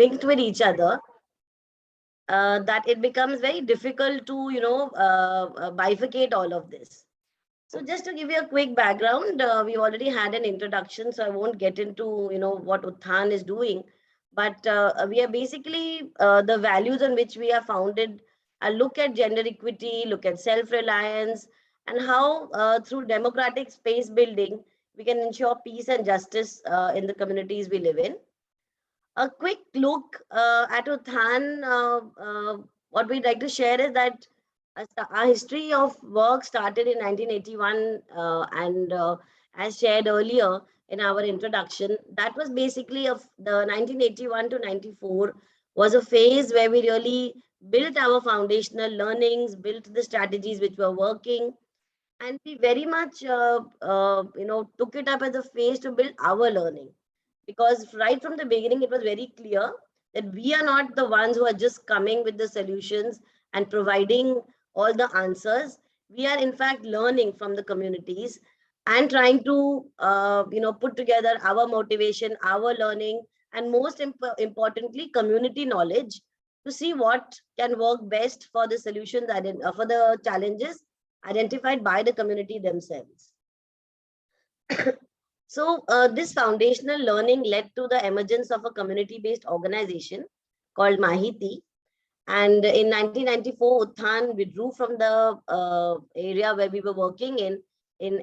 linked with each other, that it becomes very difficult to, bifurcate all of this. So just to give you a quick background, we already had an introduction, so I won't get into, what Utthan is doing. But we are basically, the values on which we are founded, look at gender equity, look at self-reliance, and how through democratic space building, we can ensure peace and justice in the communities we live in. A quick look at Utthan, what we'd like to share is that our history of work started in 1981, and as shared earlier in our introduction, that was basically of the 1981 to 94 was a phase where we really built our foundational learnings, built the strategies which were working, and we very much took it up as a phase to build our learning, because right from the beginning it was very clear that we are not the ones who are just coming with the solutions and providing all the answers. We are in fact learning from the communities and trying to put together our motivation, our learning, and most importantly community knowledge, to see what can work best for the solutions, for the challenges identified by the community themselves. So this foundational learning led to the emergence of a community-based organization called Mahiti. And in 1994, Utthan withdrew from the area where we were working in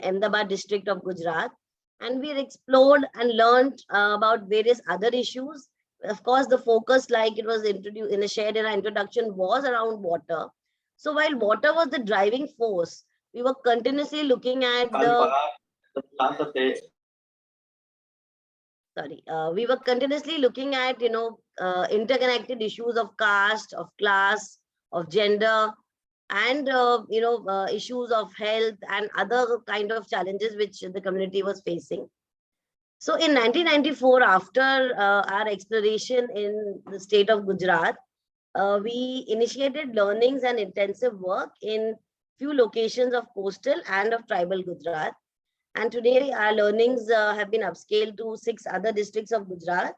Ahmedabad district of Gujarat. And we explored and learned about various other issues. Of course, the focus, like it was introduced in a shared in our introduction, was around water. So while water was the driving force, we were continuously looking at we were continuously looking at, interconnected issues of caste, of class, of gender, and, issues of health and other kind of challenges which the community was facing. So in 1994, after our exploration in the state of Gujarat, we initiated learnings and intensive work in few locations of coastal and of tribal Gujarat. And today our learnings have been upscaled to 6 other districts of Gujarat.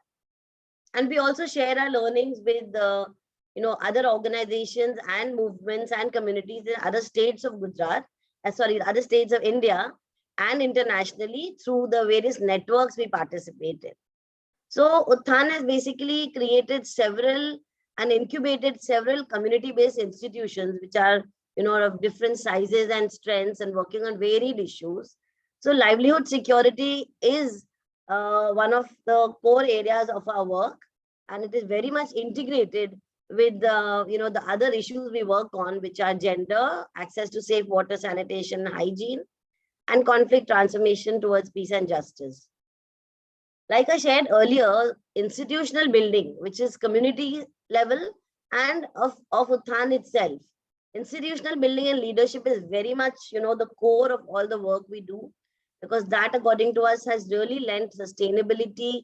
And we also share our learnings with other organizations and movements and communities in other states of Gujarat, other states of India, and internationally through the various networks we participate in. So Utthan has basically created several and incubated several community-based institutions which are, of different sizes and strengths and working on varied issues. So livelihood security is one of the core areas of our work, and it is very much integrated with the other issues we work on, which are gender, access to safe water, sanitation, hygiene, and conflict transformation towards peace and justice. Like I shared earlier, institutional building, which is community level and of Utthan itself. Institutional building and leadership is very much, the core of all the work we do, because that, according to us, has really lent sustainability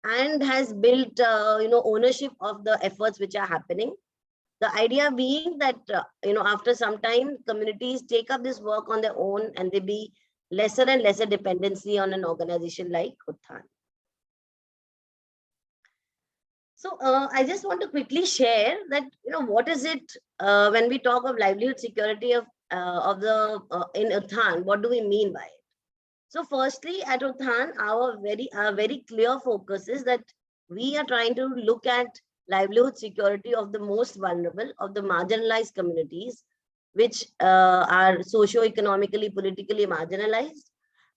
and has built, ownership of the efforts which are happening. The idea being that, after some time, communities take up this work on their own and they be lesser and lesser dependency on an organization like Utthan. So I just want to quickly share that, what is it when we talk of livelihood security in Utthan, what do we mean by it? So firstly, at Utthan, our very clear focus is that we are trying to look at livelihood security of the most vulnerable, of the marginalized communities, which are socio-economically, politically marginalized.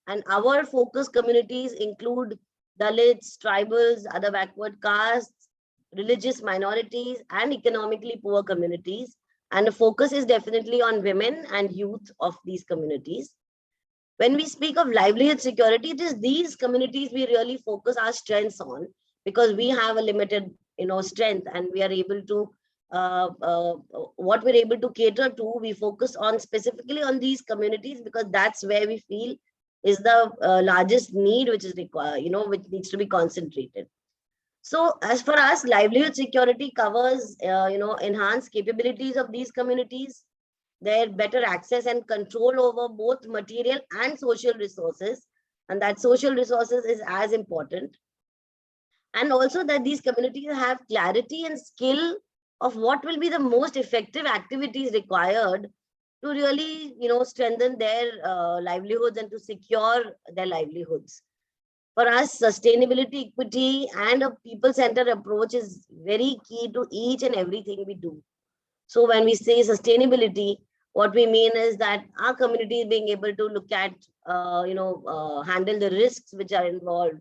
And our focus communities include Dalits, tribals, other backward castes, religious minorities, and economically poor communities. And the focus is definitely on women and youth of these communities. When we speak of livelihood security, it is these communities we really focus our strengths on, because we have a limited, strength, and we are able to, what we're able to cater to, we focus on specifically on these communities, because that's where we feel is the largest need which is required, which needs to be concentrated. So as for us, livelihood security covers, enhanced capabilities of these communities, their better access and control over both material and social resources. And that social resources is as important. and also that these communities have clarity and skill of what will be the most effective activities required to really, strengthen their livelihoods and to secure their livelihoods. For us, sustainability, equity, and a people-centered approach is very key to each and everything we do. So when we say sustainability, what we mean is that our community is being able to look at, handle the risks which are involved.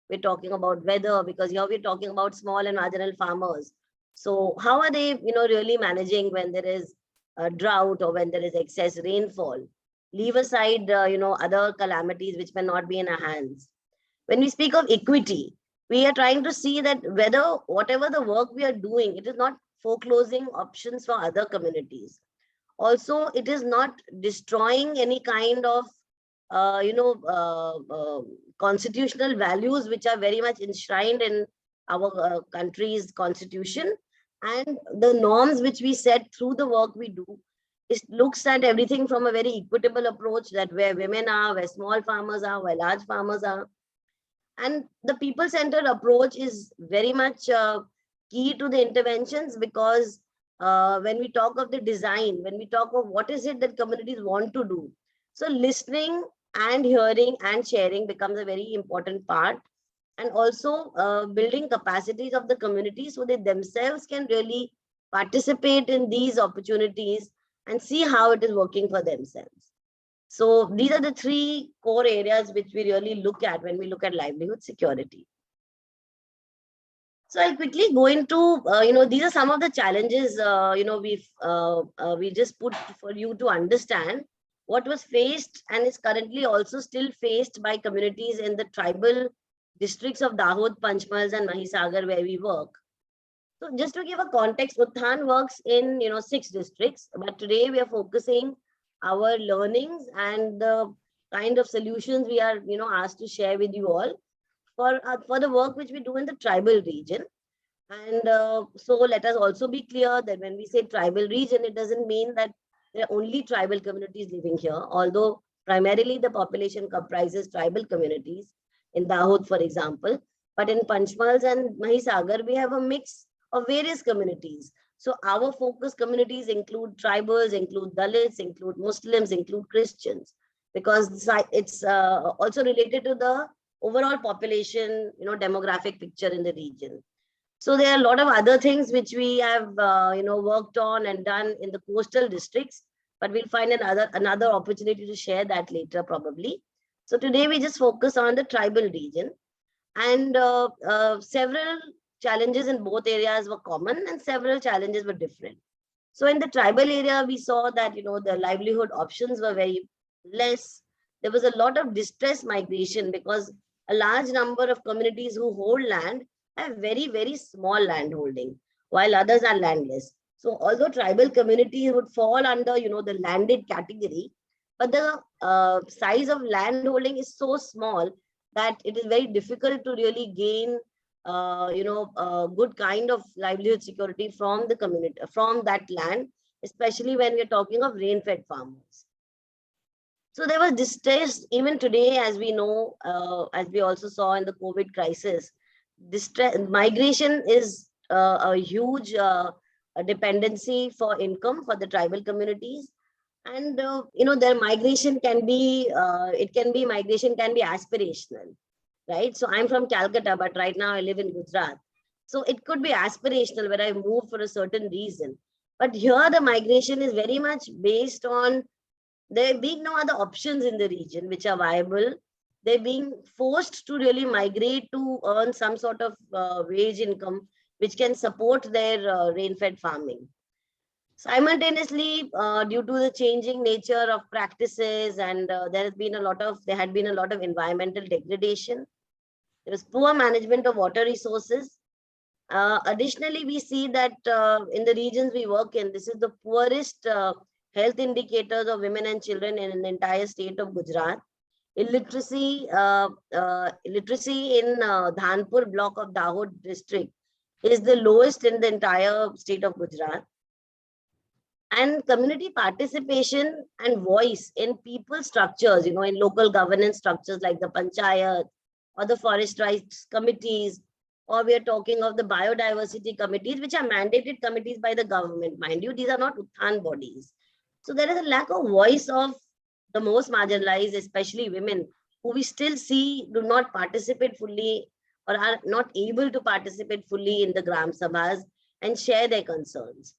We're talking about weather, because here we're talking about small and marginal farmers. So how are they, really managing when there is a drought or when there is excess rainfall? Leave aside, other calamities which may not be in our hands. When we speak of equity, we are trying to see that whether whatever the work we are doing, it is not foreclosing options for other communities. Also, it is not destroying any kind of constitutional values which are very much enshrined in our country's constitution, and the norms which we set through the work we do. It looks at everything from a very equitable approach, that where women are, where small farmers are, where large farmers are. And the people-centered approach is very much key to the interventions, because when we talk of the design, when we talk of what is it that communities want to do, so listening and hearing and sharing becomes a very important part. And also building capacities of the community so they themselves can really participate in these opportunities and see how it is working for themselves. So these are the three core areas which we really look at when we look at livelihood security. So I'll quickly go into, these are some of the challenges, we just put for you to understand what was faced and is currently also still faced by communities in the tribal districts of Dahod, Panchmals, and Mahisagar, where we work. So just to give a context, Utthan works in 6 districts, but today we are focusing our learnings and the kind of solutions we are asked to share with you all for the work which we do in the tribal region. And so let us also be clear that when we say tribal region, it doesn't mean that there are only tribal communities living here, although primarily the population comprises tribal communities in Dahod, for example. But in Panchmals and Mahisagar, we have a mix of various communities. So our focus communities include tribals, include Dalits, include Muslims, include Christians, because it's also related to the overall population, demographic picture in the region. So there are a lot of other things which we have, worked on and done in the coastal districts, but we'll find another opportunity to share that later probably. So today we just focus on the tribal region, and several challenges in both areas were common and several challenges were different. So in the tribal area, we saw that, the livelihood options were very less. There was a lot of distress migration because a large number of communities who hold land have very, very small land holding, while others are landless. So although tribal communities would fall under, the landed category, but the size of land holding is so small that it is very difficult to really gain good kind of livelihood security from the community, from that land, especially when we're talking of rain-fed farmers. So there was distress even today, as we know, as we also saw in the COVID crisis. Migration is a huge dependency for income for the tribal communities. And, their migration can be, migration can be aspirational. Right? So I'm from Calcutta, but right now I live in Gujarat. So it could be aspirational where I move for a certain reason. But here the migration is very much based on there being no other options in the region which are viable. They're being forced to really migrate to earn some sort of wage income which can support their rain-fed farming. Simultaneously, due to the changing nature of practices, and there had been a lot of environmental degradation. There was poor management of water resources. Additionally, we see that in the regions we work in, this is the poorest health indicators of women and children in the entire state of Gujarat. Illiteracy in Dhanpur block of Dahod district is the lowest in the entire state of Gujarat. And community participation and voice in people structures, in local governance structures like the panchayat or the forest rights committees, or we are talking of the biodiversity committees, which are mandated committees by the government. Mind you, these are not Utthan bodies. So there is a lack of voice of the most marginalized, especially women, who we still see do not participate fully or are not able to participate fully in the Gram Sabhas and share their concerns.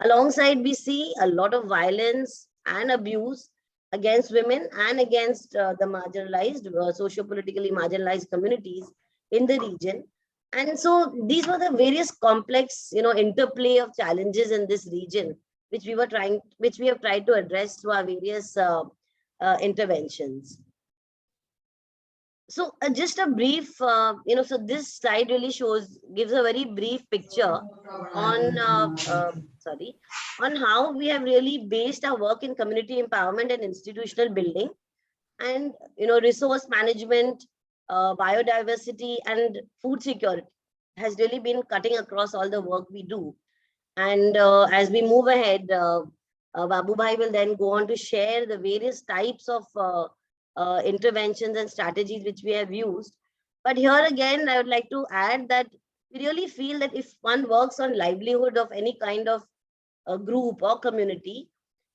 Alongside, we see a lot of violence and abuse against women and against the marginalized, socio-politically marginalized communities in the region. And so these were the various complex, interplay of challenges in this region, which we have tried to address through our various interventions. So just a brief, so this slide really gives a very brief picture on, on how we have really based our work in community empowerment and institutional building, and, resource management, biodiversity and food security has really been cutting across all the work we do. And as we move ahead, Babu Bhai will then go on to share the various types of interventions and strategies which we have used. But here again, I would like to add that we really feel that if one works on livelihood of any kind of a group or community,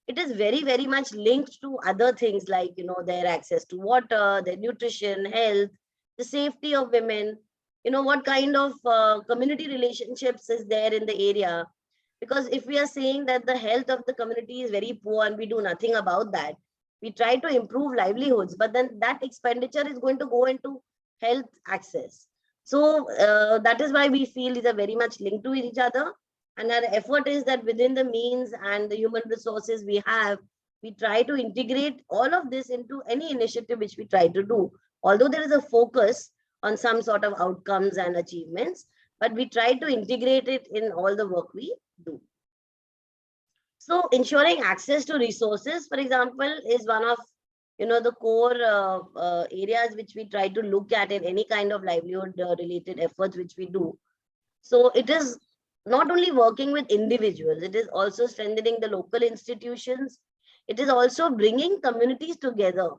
it is very, very much linked to other things like, their access to water, their nutrition, health, the safety of women, what kind of community relationships is there in the area. Because if we are saying that the health of the community is very poor and we do nothing about that, we try to improve livelihoods, but then that expenditure is going to go into health access. So that is why we feel these are very much linked to each other. And our effort is that within the means and the human resources we have, we try to integrate all of this into any initiative which we try to do. Although there is a focus on some sort of outcomes and achievements, but we try to integrate it in all the work we do. So ensuring access to resources, for example, is one of the core areas which we try to look at in any kind of livelihood related efforts which we do. So it is not only working with individuals, it is also strengthening the local institutions. It is also bringing communities together,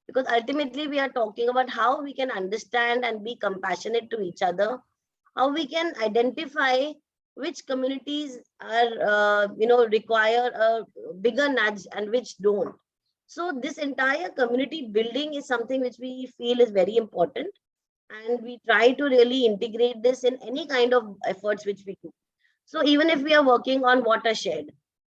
because ultimately we are talking about how we can understand and be compassionate to each other, how we can identify which communities are, require a bigger nudge and which don't. So this entire community building is something which we feel is very important. And we try to really integrate this in any kind of efforts which we do. So even if we are working on watershed,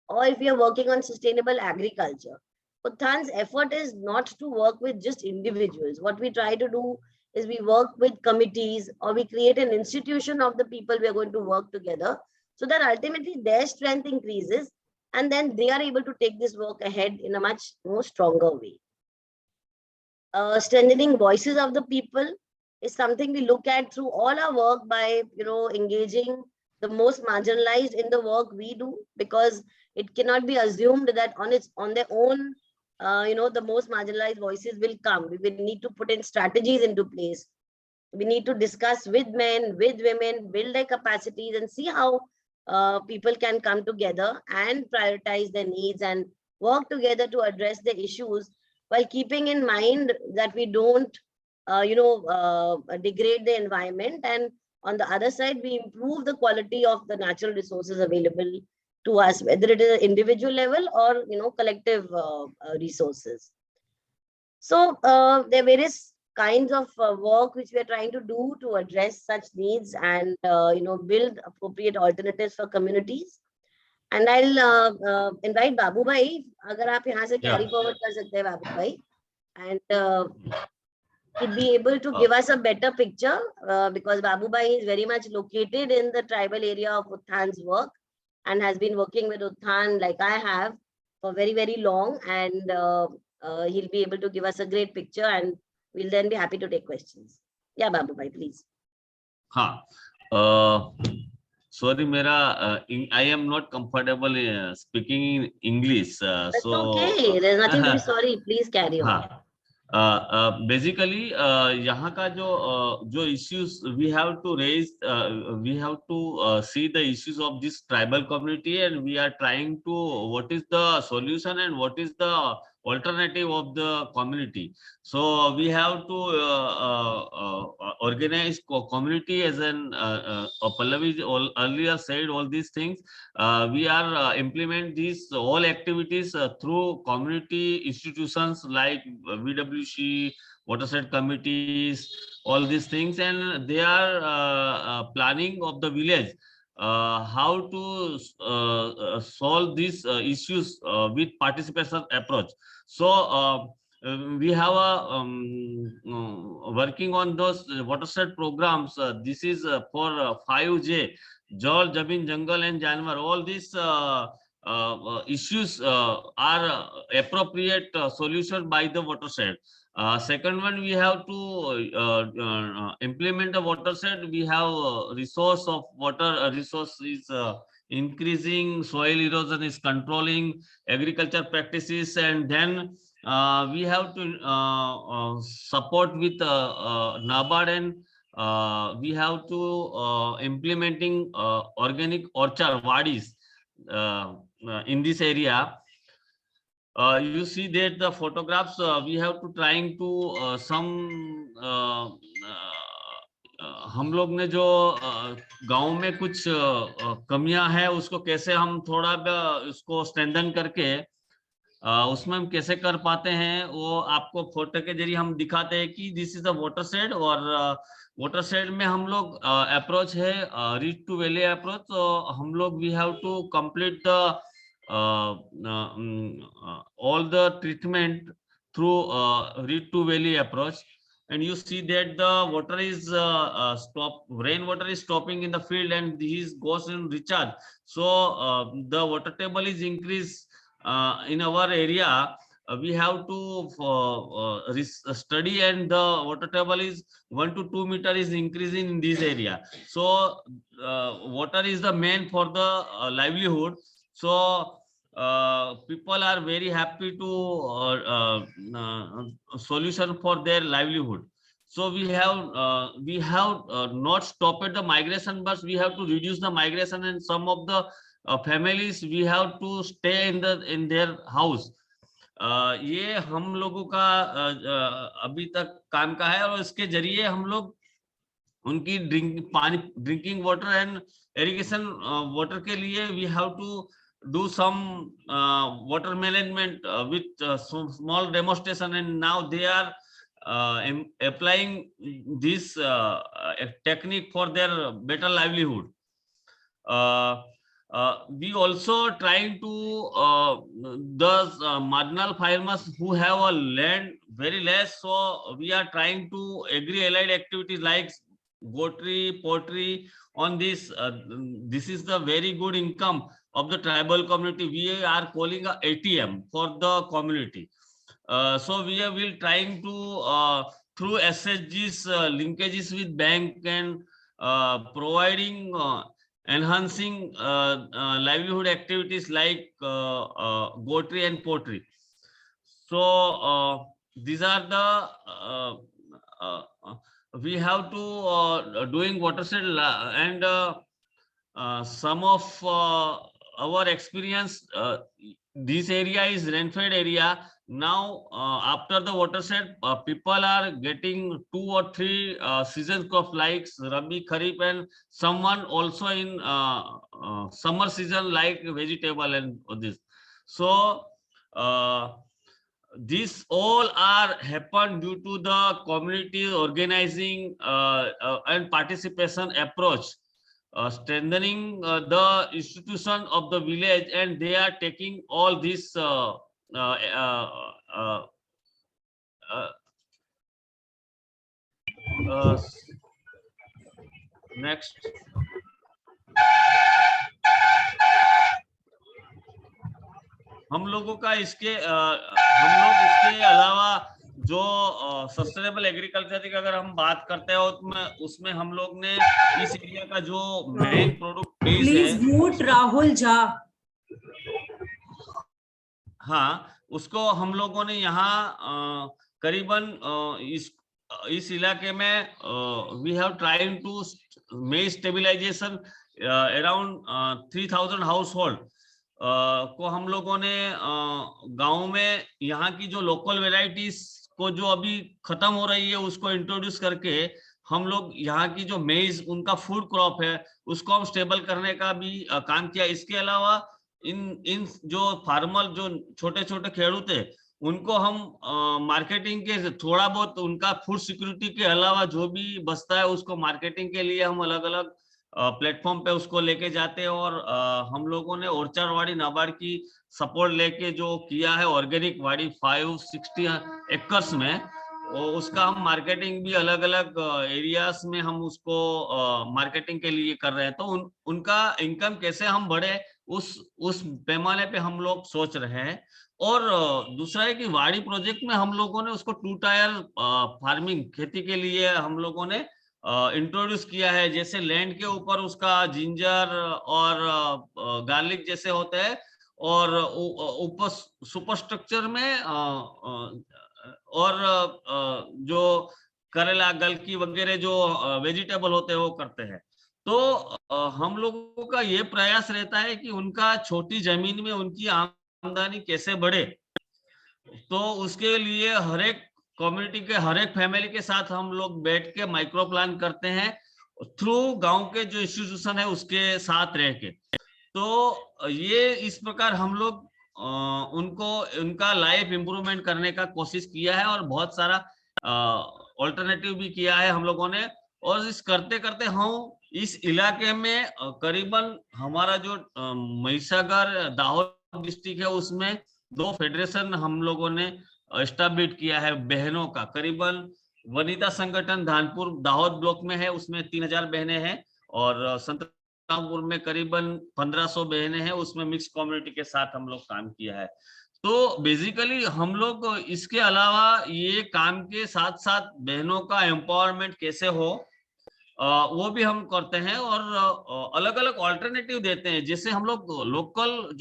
or if we are working on sustainable agriculture, Utthan's effort is not to work with just individuals. What we try to do is we work with committees, or we create an institution of the people we are going to work together, so that ultimately their strength increases, and then they are able to take this work ahead in a much more stronger way. Strengthening voices of the people is something we look at through all our work by, engaging the most marginalized in the work we do, because it cannot be assumed that on their own, the most marginalized voices will come. We will need to put in strategies into place. We need to discuss with men, with women, build their capacities, and see how people can come together and prioritize their needs and work together to address the issues, while keeping in mind that we don't, degrade the environment, and on the other side, we improve the quality of the natural resources available to us, whether it is an individual level or, collective resources. So there are various kinds of work which we are trying to do to address such needs and, build appropriate alternatives for communities. And I'll invite Babu Bhai, agar aap yahan se carry forward kar sakte hai, Babu Bhai, and he'd be able to give us a better picture, because Babu Bhai is very much located in the tribal area of Utthan's work and has been working with Utthan like I have for very, very long, and he'll be able to give us a great picture, and we'll then be happy to take questions. Yeah, Babu Bhai, please. Sorry, I am not comfortable speaking in English. That's okay. There's nothing to be sorry. Please carry on. Basically, यहाँ का जो issues we have to raise, we have to see the issues of this tribal community, and we are trying to what is the solution and what alternative of the community. So we have to organize community as an Pallavi earlier said all these things. We are implement these all activities through community institutions like VWC, watershed committees, all these things, and they are planning of the village how to solve these issues with participation approach. So we have a working on those watershed programs. This is for 5J, Jal, Jabin, Jungle and Janwar. All these issues are appropriate solution by the watershed. Second one, we have to implement the watershed. We have resource of water resource is increasing, soil erosion is controlling, agriculture practices, and then we have to support with NABARD, and we have to implementing organic orchard wadis in this area. You see that the photographs we have to trying to some हम लोग ने जो गांव में कुछ कमियां है उसको कैसे हम थोड़ा उसको स्ट्रेंथन करके उसमें हम कैसे कर पाते हैं वो आपको फोटो के जरिए हम दिखाते हैं कि दिस इज द वाटरशेड। और वाटरशेड में हम लोग अप्रोच है रीच टू वैली अप्रोच। तो हम लोग we have to complete the all the treatment through reed to valley approach, and you see that the water is rainwater is stopping in the field and this goes in recharge. So the water table is increased in our area. We have to study, and the water table is 1 to 2 meter is increasing in this area. So water is the main for the livelihood. So people are very happy to solution for their livelihood. So we have not stopped the migration, but we have to reduce the migration, and some of the families we have to stay in their house. ये हम लोगों का अभी तक काम का है, और इसके जरिए हम लोग उनकी drinking water and irrigation water के लिए we have to do some water management with some small demonstration, and now they are applying this technique for their better livelihood. We also trying to those marginal farmers who have a land very less, so we are trying to agri allied activities like goatry, poultry on this. This is the very good income of the tribal community. We are calling a ATM for the community. So we will trying to through SHG's linkages with bank and providing enhancing livelihood activities like goatry and poultry. So these are the we have to doing watershed, and some of our experience, this area is rainfed area. Now after the watershed, people are getting 2 or 3 season crops like Rabi, Kharif, and someone also in summer season like vegetable and this. So these all are happen due to the community organizing and participation approach. Strengthening the institution of the village, and they are taking all this next हम लोगों का इसके हम लोग इसके अलावा जो sustainable agriculture की अगर हम बात करते हैं उसमें हम लोग ने इस एरिया का जो मेन प्रोडक्ट बेस है, प्लीज म्यूट राहुल झा। हाँ, उसको हम लोगों ने यहाँ करीबन इस इलाके में we have trying to make stabilization around 3000 household को हम लोगों ने गांव में यहाँ की जो लोकल वेराइटीज को जो अभी खत्म हो रही है उसको इंट्रोड्यूस करके हम लोग यहाँ की जो मेज उनका फूड क्रॉप है उसको हम स्टेबल करने का भी काम किया। इसके अलावा इन जो फार्मर जो छोटे छोटे खेडूत है उनको हम मार्केटिंग के थोड़ा बहुत उनका फूड सिक्योरिटी के अलावा जो भी बचता है उसको मार्केटिंग के लिए हम अलग अलग प्लेटफॉर्म पे उसको लेके जाते हैं। और हम लोगों ने ओरचारवाड़ी नाबार्ड की सपोर्ट लेके जो किया है ऑर्गेनिक वाड़ी 560 एकर्स में, उसका हम मार्केटिंग भी अलग अलग एरियाज में हम उसको मार्केटिंग के लिए कर रहे हैं। तो उनका इनकम कैसे हम बढ़े उस पैमाने पे हम लोग सोच रहे हैं। और दूसरा है कि वाड़ी प्रोजेक्ट में हम लोगों ने उसको 2 टायर फार्मिंग खेती के लिए हम लोगों ने इंट्रोड्यूस किया है। जैसे लैंड के ऊपर उसका जिंजर और गार्लिक जैसे होते हैं और ऊपर सुपर स्ट्रक्चर में और जो करेला गलकी वगैरह जो वेजिटेबल होते हैं वो करते हैं। तो हम लोगों का ये प्रयास रहता है कि उनका छोटी जमीन में उनकी आमदनी कैसे बढ़े। तो उसके लिए हर एक कम्युनिटी के हर एक फैमिली के साथ हम लोग बैठ के माइक्रो प्लान करते हैं थ्रू गांव के जो इंस्टीट्यूशन है उसके साथ रह के। तो ये इस प्रकार हम लोग उनको उनका लाइफ इम्प्रूवमेंट करने का कोशिश किया है और बहुत सारा ऑल्टरनेटिव भी किया है हम लोगों ने। और इस करते करते हम इस इलाके में करीबन हमारा जो महिसागर दाहोद डिस्ट्रिक्ट है उसमें 2 फेडरेशन हम लोगों ने एस्टैब्लिश किया है बहनों का। करीबन वनिता संगठन धानपुर दाहोद ब्लॉक में है, उसमें 3000 बहनें हैं। और संतरामपुर में करीबन 1500 बहनें हैं, उसमें मिक्स कम्युनिटी के साथ हम लोग काम किया है। तो बेसिकली हम लोग इसके अलावा ये काम के साथ साथ बहनों का एम्पावरमेंट कैसे हो वो भी हम करते हैं और अलग अलग ऑल्टरनेटिव देते हैं। जैसे हम लोग लोकल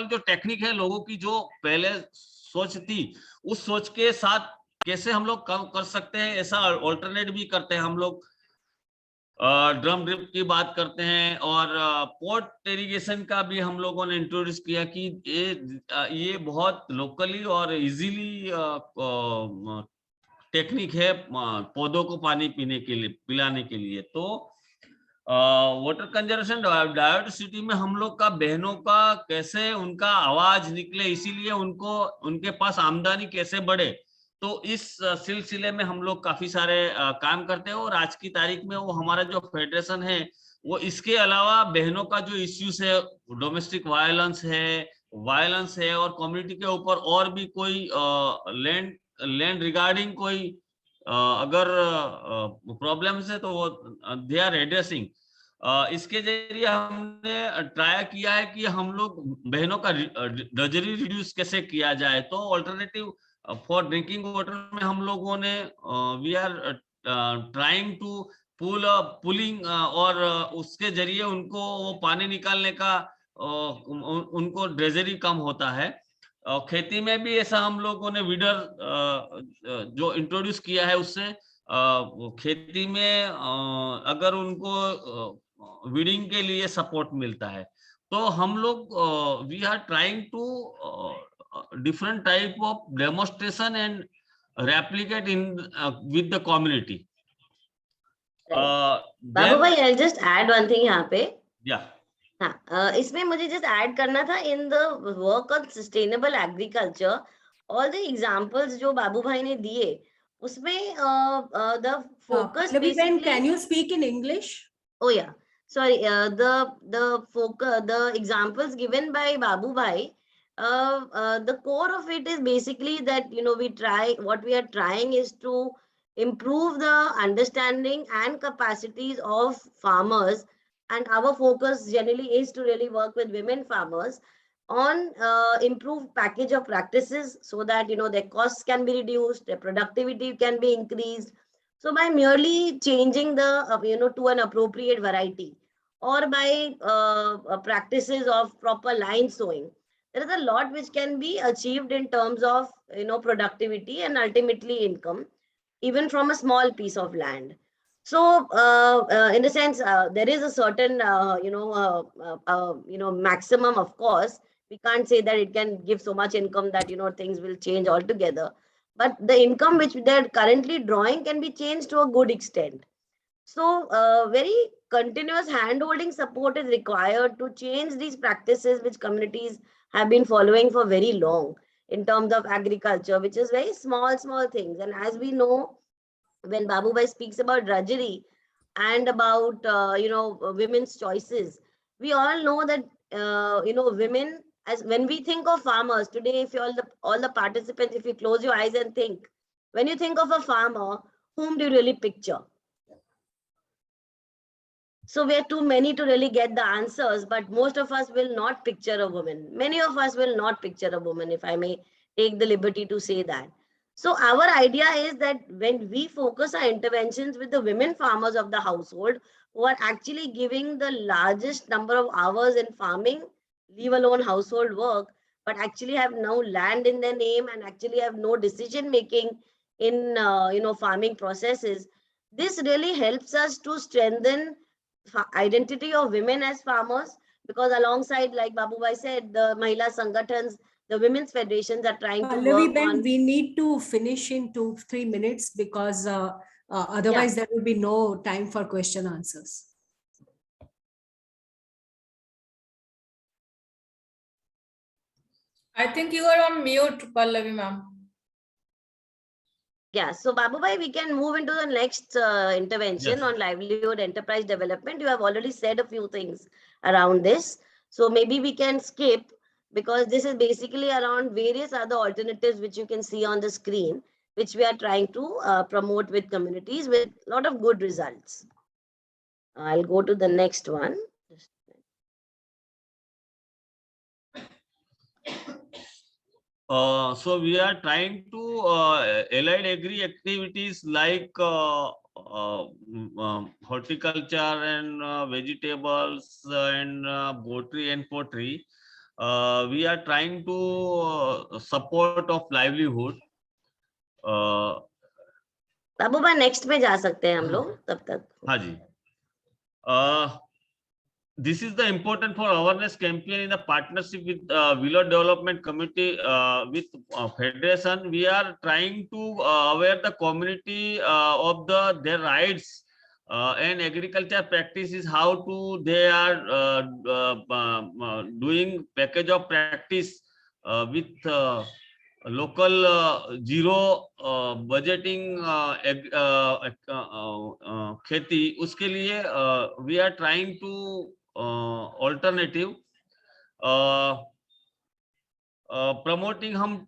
जो टेक्निक है लोगों की जो पहले सोच थी उस सोच के साथ कैसे हम लोग कम कर सकते हैं ऐसा ऑल्टरनेट भी करते हैं हम लोग। ड्रम ड्रिप की बात करते हैं और पोर्ट इरिगेशन का भी हम लोगों ने इंट्रोड्यूस किया कि ये बहुत लोकली और इजीली टेक्निक है पौधों को पानी पीने के लिए पिलाने के लिए। तो वाटर कंजर्वेशन डायोवर्सिटी में हम लोग का बहनों का कैसे उनका आवाज निकले इसीलिए उनको उनके पास आमदनी कैसे बढ़े। तो इस सिलसिले में हम लोग काफी सारे काम करते हैं। और आज की तारीख में वो हमारा जो फेडरेशन है वो इसके अलावा बहनों का जो इश्यूज है डोमेस्टिक वायलेंस है और कम्युनिटी के ऊपर और भी कोई लैंड रिगार्डिंग कोई अगर प्रॉब्लम्स है तो वो दे आर एड्रेसिंग। इसके जरिए हमने ट्राई किया है कि हम लोग बहनों का ड्रजरी रिड्यूस कैसे किया जाए। तो ऑल्टरनेटिव फॉर ड्रिंकिंग वाटर में हम लोगों ने we are trying to pulling और उसके जरिए उनको वो पानी निकालने का उनको ड्रेजरी कम होता है। खेती में भी ऐसा हम लोगों ने वीडर जो इंट्रोड्यूस किया है उससे खेती में अगर उनको वीडिंग के लिए सपोर्ट मिलता है। तो हम लोग we are trying to different type of demonstration and replicate in with the community. बाबू भाई I'll just add one thing यहाँ पे। Yeah. हाँ, इसमें मुझे जस्ट ऐड करना था in the work on sustainable agriculture all the examples जो बाबू भाई ने दिए उसमें the focus basically can you speak in English? Oh yeah, sorry. The focus, the examples given by Babu Bhai, the core of it is basically that what we are trying is to improve the understanding and capacities of farmers, and our focus generally is to really work with women farmers on improved package of practices so that their costs can be reduced, their productivity can be increased. So by merely changing the, to an appropriate variety or by practices of proper line sowing, there is a lot which can be achieved in terms of, productivity and ultimately income, even from a small piece of land. So, in a sense, there is a certain, maximum, of course. We can't say that it can give so much income that, things will change altogether. But the income which they're currently drawing can be changed to a good extent. So, very continuous hand-holding support is required to change these practices which communities have been following for very long in terms of agriculture, which is very small things. And as we know, when Babu Bhai speaks about drudgery and about women's choices, we all know that women, as when we think of farmers today, if you all the participants, if you close your eyes and think, when you think of a farmer, whom do you really picture? So we are too many to really get the answers, but most of us will not picture a woman. Many of us will not picture a woman, if I may take the liberty to say that. So our idea is that when we focus our interventions with the women farmers of the household, who are actually giving the largest number of hours in farming, leave alone household work, but actually have no land in their name and actually have no decision making in farming processes, this really helps us to strengthen identity of women as farmers, because alongside, like Babu Bhai said, the Mahila Sangatans, the women's federations are trying to work on. We need to finish in 2-3 minutes because otherwise there will be no time for question answers. I think you are on mute, Pallavi ma'am. Yeah, so Babu Bhai, we can move into the next intervention on livelihood enterprise development. You have already said a few things around this. So maybe we can skip, because this is basically around various other alternatives which you can see on the screen, which we are trying to promote with communities with a lot of good results. I'll go to the next one. So we are trying to allied agri activities like horticulture and vegetables and poultry and pottery. We are trying to support of livelihood. बाबू भाई next में जा सकते हैं हम लोग तब तक. हाँ जी. This is the important for awareness campaign in the partnership with Village Development Committee with Federation. We are trying to aware the community of their rights and agriculture practices, how to they are doing package of practice with local zero budgeting खेती. उसके लिए we are trying to alternative promoting हम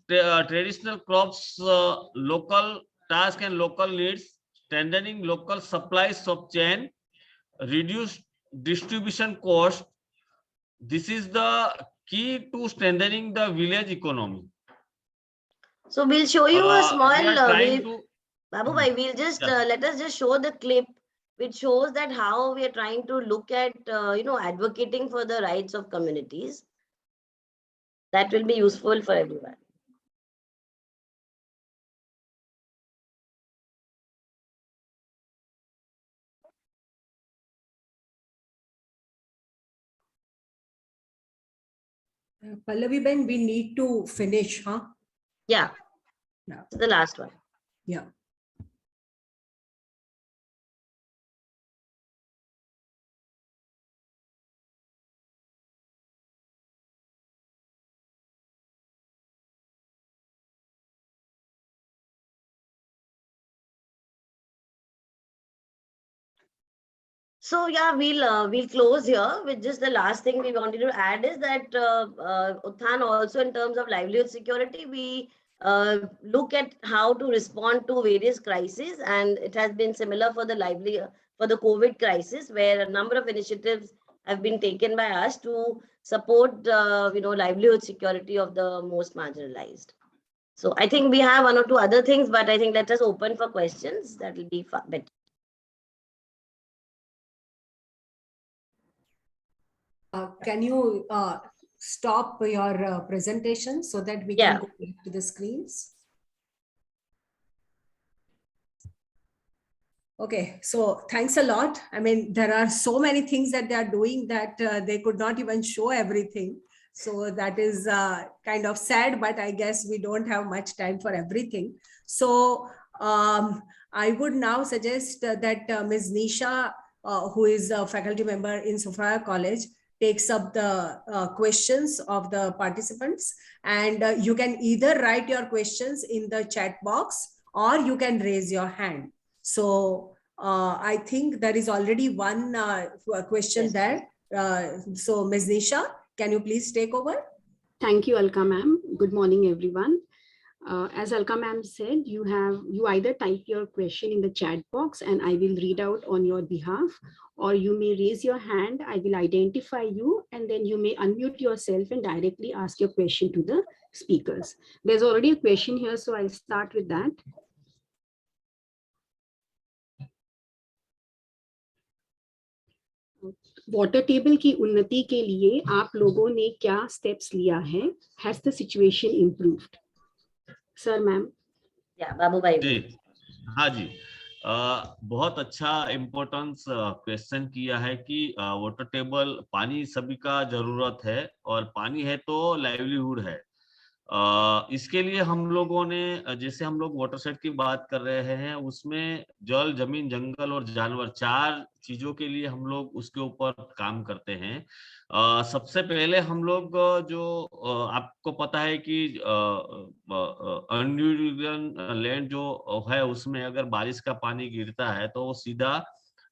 traditional crops, local task and local needs, strengthening local supplies of chain, reduce distribution cost. This is the key to strengthening the village economy. So we'll show you a small Babu Bhai, we'll just let us just show the clip which shows that how we are trying to look at advocating for the rights of communities. That will be useful for everyone. Pallavi Ben, we need to finish, huh? Yeah. Yeah. The last one. Yeah. So yeah, we'll close here with just the last thing we wanted to add is that Utthan also, in terms of livelihood security, we look at how to respond to various crises, and it has been similar for the COVID crisis, where a number of initiatives have been taken by us to support livelihood security of the most marginalized. So I think we have one or two other things, but I think let us open for questions. That will be better. Can you stop your presentation so that we can go back to the screens? Okay, so thanks a lot. I mean, there are so many things that they are doing that they could not even show everything. So that is kind of sad, but I guess we don't have much time for everything. So I would now suggest that Ms. Nisha, who is a faculty member in Sophia College, takes up the questions of the participants. And you can either write your questions in the chat box or you can raise your hand. So I think there is already one question there. So Ms. Nisha, can you please take over? Thank you, Alka ma'am. Good morning, everyone. As Alka ma'am said, you either type your question in the chat box and I will read out on your behalf, or you may raise your hand, I will identify you, and then you may unmute yourself and directly ask your question to the speakers. There's already a question here, so I'll start with that. Water table की उन्नति के लिए आप लोगों ने क्या steps लिया है? Has the situation improved? Sir ma'am. या बाबू भाई जी, हाँ जी, बहुत अच्छा इम्पोर्टेंस क्वेश्चन किया है कि वाटर टेबल, पानी सभी का जरूरत है और पानी है तो लाइवलीहुड है। इसके लिए हम लोगों ने, जैसे हम लोग वाटरशेड की बात कर रहे हैं, उसमें जल, जमीन, जंगल और जानवर, 4 चीजों के लिए हम लोग उसके ऊपर काम करते हैं। सबसे पहले हम लोग जो आपको पता है कि अनयूजल लैंड जो है उसमें अगर बारिश का पानी गिरता है तो वो सीधा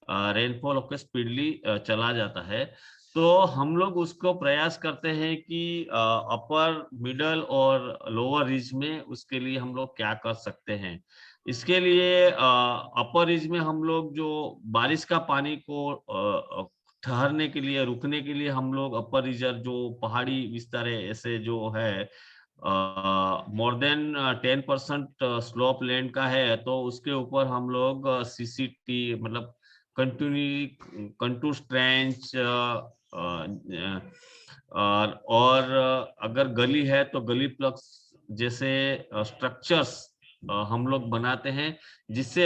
रेनफॉल होकर स्पीडली चला जाता है। तो हम लोग उसको प्रयास करते हैं कि अपर, मिडल और लोअर रीज में उसके लिए हम लोग क्या कर सकते हैं। इसके लिए अपर रीज में हम लोग जो बारिश का पानी को ठहरने के लिए, रुकने के लिए हम लोग अपर रीजर, जो पहाड़ी विस्तार है ऐसे जो है मोर देन 10% स्लोप लैंड का है, तो उसके ऊपर हम लोग सीसीटी मतलब कंटूर ट्रेंच और अगर गली है तो गली प्लग्स जैसे स्ट्रक्चर्स हम लोग बनाते हैं, जिससे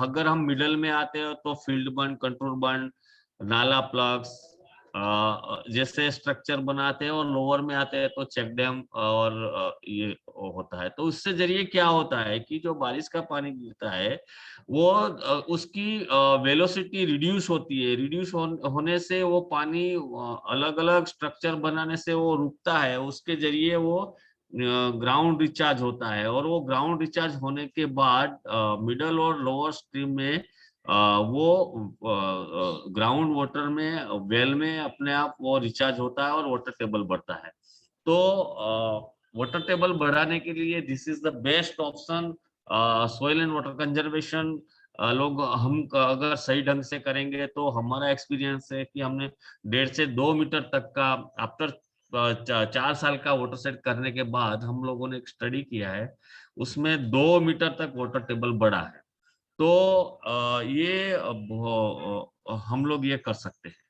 अगर हम मिडल में आते हैं तो फील्ड बंड, कंट्रोल बंड, नाला प्लग्स जैसे स्ट्रक्चर बनाते हैं, और लोअर में आते हैं तो चेक डैम और ये होता है। तो उससे जरिए क्या होता है कि जो बारिश का पानी गिरता है वो उसकी वेलोसिटी रिड्यूस होती है। रिड्यूस होने से वो पानी अलग अलग स्ट्रक्चर बनाने से वो रुकता है, उसके जरिए वो ग्राउंड रिचार्ज होता है, और वो ग्राउंड रिचार्ज होने के बाद मिडल और लोअर स्ट्रीम में वो ग्राउंड वाटर में, वेल में अपने आप वो रिचार्ज होता है और वाटर टेबल बढ़ता है। तो वाटर टेबल बढ़ाने के लिए this is the best option. Soil and water conservation लोग हम अगर सही ढंग से करेंगे तो हमारा एक्सपीरियंस है कि हमने 1.5 से 2 मीटर तक का, आफ्टर 4 साल का वाटर सेट करने के बाद हम लोगों ने एक स्टडी किया है, उसमें 2 मीटर तक वाटर टेबल बढ़ा है। तो ये हम लोग ये कर सकते हैं।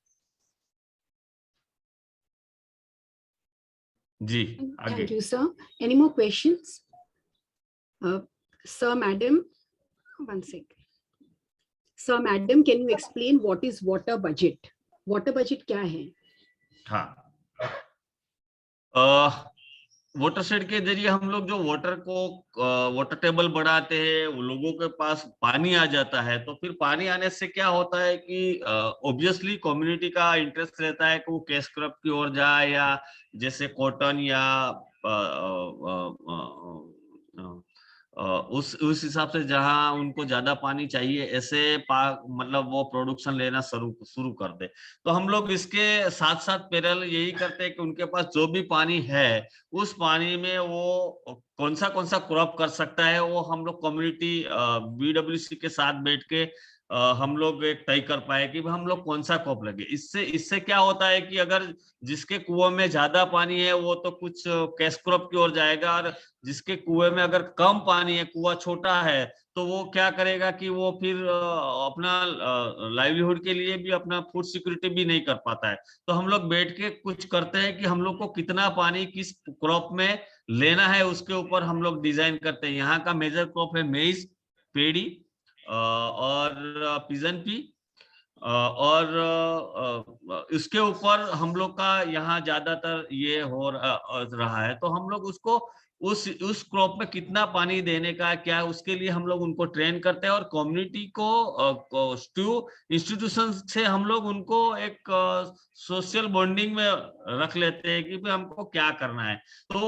जी, आगे। Thank you, sir. Any more questions? Sir, madam, one second. Sir, madam, can you explain what is water budget? Water budget क्या है? हाँ, वाटर शेड के जरिए हम लोग जो वाटर टेबल बढ़ाते हैं, लोगों के पास पानी आ जाता है, तो फिर पानी आने से क्या होता है कि ऑब्वियसली कम्युनिटी का इंटरेस्ट रहता है कि वो कैश क्रॉप की ओर जाए, या जैसे कॉटन या उस हिसाब से जहां उनको ज्यादा पानी चाहिए ऐसे मतलब वो प्रोडक्शन लेना शुरू कर दे। तो हम लोग इसके साथ साथ पैरेलल यही करते हैं कि उनके पास जो भी पानी है उस पानी में वो कौन सा क्रॉप कर सकता है, वो हम लोग कम्युनिटी BWC के साथ बैठ के हम लोग एक तय कर पाए कि हम लोग कौन सा क्रॉप लगे। इससे क्या होता है कि अगर जिसके कुएं में ज्यादा पानी है वो तो कुछ कैश क्रॉप की ओर जाएगा, और जिसके कुएं में अगर कम पानी है, कुआं छोटा है, तो वो क्या करेगा कि वो फिर अपना लाइवलीहुड के लिए भी, अपना फूड सिक्योरिटी भी नहीं कर पाता है। तो हम लोग बैठ के कुछ करते हैं कि हम लोग को कितना पानी किस क्रॉप में लेना है, उसके ऊपर हम लोग डिजाइन करते हैं। यहाँ का मेजर क्रॉप है मेज, पेड़ी और पिजन पी और इसके ऊपर हम लोग का यहाँ ज्यादातर ये हो रहा है। तो हम लोग उसको उस क्रॉप में कितना पानी देने का क्या, उसके लिए हम लोग उनको ट्रेन करते हैं और कम्युनिटी को इंस्टीट्यूशन से हम लोग उनको एक सोशल बॉन्डिंग में रख लेते हैं कि भाई हमको क्या करना है, तो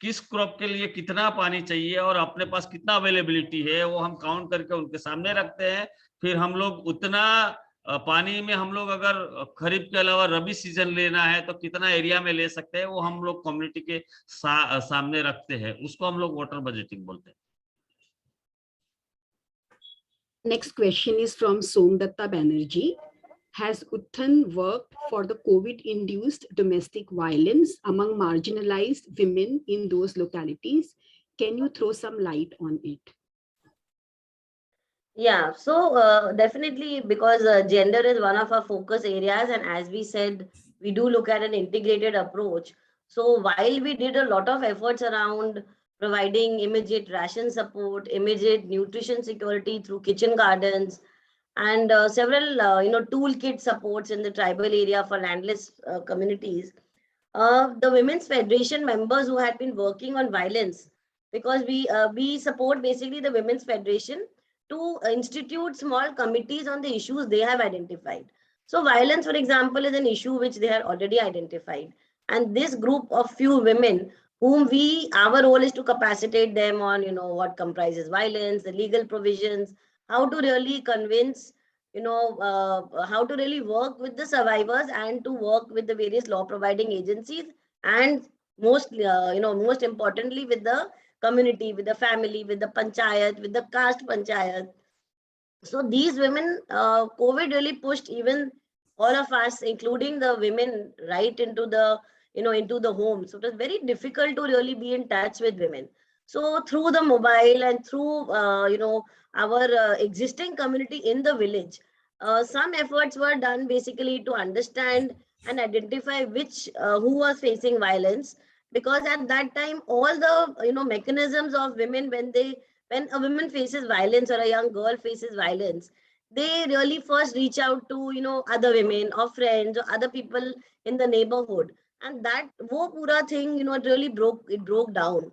किस क्रॉप के लिए कितना पानी चाहिए और अपने पास कितना अवेलेबिलिटी है वो हम काउंट करके उनके सामने रखते हैं। फिर हम लोग उतना पानी में हम लोग अगर खरीफ के अलावा रबी सीजन लेना है तो कितना एरिया में ले सकते हैं वो हम लोग कम्युनिटी के सामने रखते हैं, उसको हम लोग वाटर बजटिंग बोलते हैं। Next question is from Somdatta Banerjee. Has Utthan worked for the COVID-induced domestic violence among marginalized women in those localities? Can you throw some light on it? Yeah, so definitely, because gender is one of our focus areas, and as we said, we do look at an integrated approach. So while we did a lot of efforts around providing immediate ration support, immediate nutrition security through kitchen gardens, and several toolkit supports in the tribal area for landless communities, the Women's Federation members who had been working on violence, because we support basically the Women's Federation to institute small committees on the issues they have identified. So violence, for example, is an issue which they had already identified. And this group of few women whom our role is to capacitate them on, what comprises violence, the legal provisions, how to really convince, how to really work with the survivors and to work with the various law providing agencies, and most importantly with the community, with the family, with the panchayat, with the caste panchayat. So these women, COVID really pushed even all of us, including the women, right into the, into the home. So it was very difficult to really be in touch with women. So through the mobile and through, our existing community in the village, some efforts were done basically to understand and identify who was facing violence, because at that time all the mechanisms of women, when a woman faces violence or a young girl faces violence, they really first reach out to other women or friends or other people in the neighborhood, and that wo pura thing it really broke down.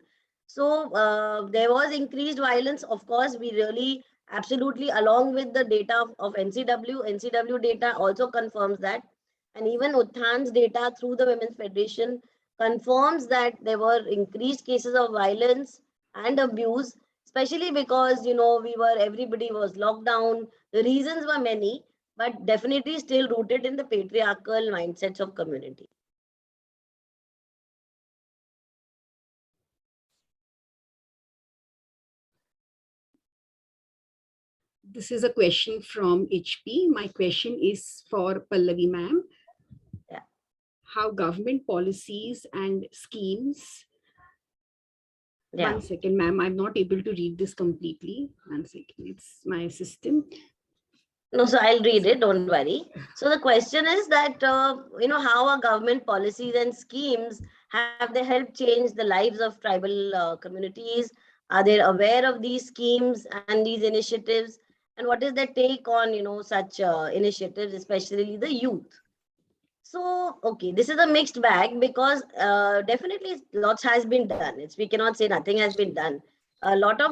So there was increased violence, of course. We really absolutely, along with the data of NCW data also confirms that, and even Utthan's data through the Women's Federation confirms that there were increased cases of violence and abuse, especially because everybody was locked down. The reasons were many, but definitely still rooted in the patriarchal mindsets of community. This is a question from HP. My question is for Pallavi ma'am. Yeah. How government policies and schemes. Yeah. One second, ma'am. I'm not able to read this completely. 1 second. It's my system. No, so I'll read it, don't worry. So the question is that, how are government policies and schemes, have they helped change the lives of tribal communities? Are they aware of these schemes and these initiatives? And what is their take on, such initiatives, especially the youth? So, okay, this is a mixed bag, because definitely lots has been done. We cannot say nothing has been done. A lot of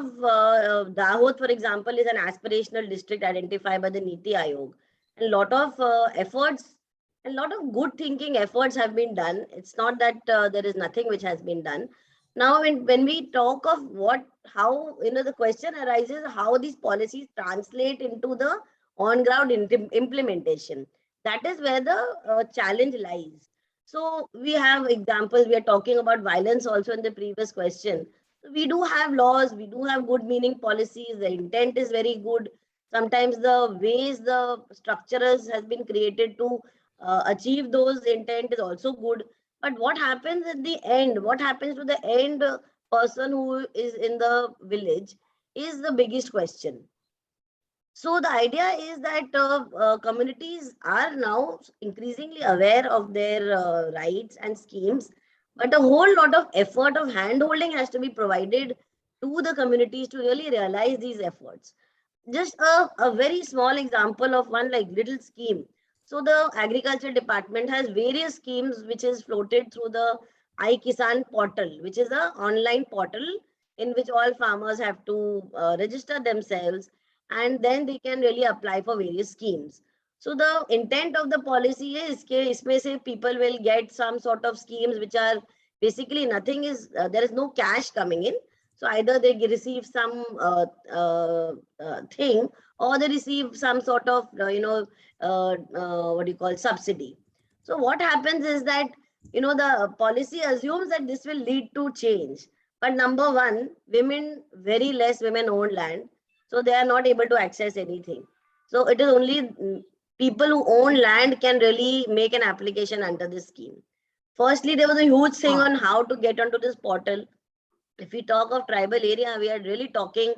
Dahod, for example, is an aspirational district identified by the Niti Aayog. And a lot of efforts and a lot of good thinking efforts have been done. It's not that there is nothing which has been done. Now, when we talk of how, the question arises, how these policies translate into the on-ground implementation. That is where the challenge lies. So we have examples. We are talking about violence also in the previous question. We do have laws, we do have good meaning policies, the intent is very good. Sometimes the ways the structures has been created to achieve those intent is also good. But what happens at the end, what happens to the end person who is in the village is the biggest question. So the idea is that communities are now increasingly aware of their rights and schemes, but a whole lot of effort of hand-holding has to be provided to the communities to really realize these efforts. Just a very small example of one like little scheme. So the agriculture department has various schemes which is floated through the iKisan portal, which is a online portal in which all farmers have to register themselves, and then they can really apply for various schemes. So the intent of the policy is that इसमें से people will get some sort of schemes which are basically nothing is there is no cash coming in. So either they receive some thing, or they receive some sort of what do you call subsidy. So what happens is that the policy assumes that this will lead to change. But number one, very less women own land, so they are not able to access anything. So it is only people who own land can really make an application under this scheme. Firstly, there was a huge thing on how to get onto this portal. If we talk of tribal area, we are really talking,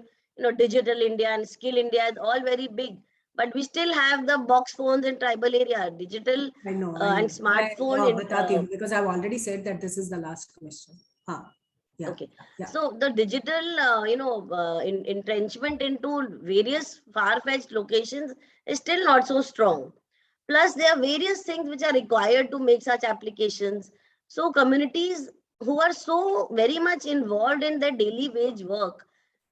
digital India and skill India is all very big, but we still have the box phones in tribal area, digital I know. and smartphone. Batati hu, because I've already said that this is the last question. Yeah. Okay. Yeah. So the digital, entrenchment into various far-fetched locations is still not so strong. Plus, there are various things which are required to make such applications. So communities who are so very much involved in their daily wage work,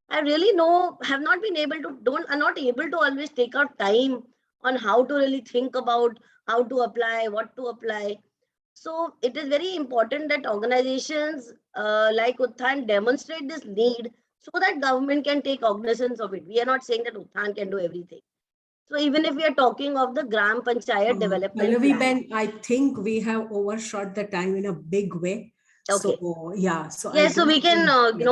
I really have not been able to, are not able to always take out time on how to really think about how to apply, what to apply. So it is very important that organizations like Utthan demonstrate this need so that government can take cognizance of it. We are not saying that Utthan can do everything. So even if we are talking of the Gram Panchayat development Pallavi plan. Ben, I think we have overshot the time in a big way. Okay. So yeah. So yes, so we can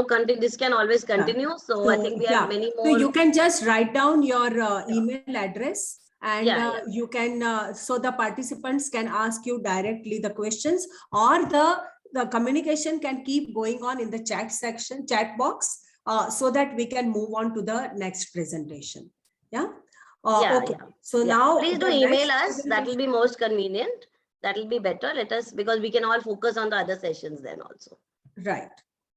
continue. This can always continue. Yeah. So I think we have many more. So you can just write down your email address, and you can so the participants can ask you directly the questions, or the communication can keep going on in the chat section, chat box, so that we can move on to the next presentation. Yeah. Okay. So now please do email us. That will be most convenient. That will be better. Let us, because we can all focus on the other sessions then also. Right.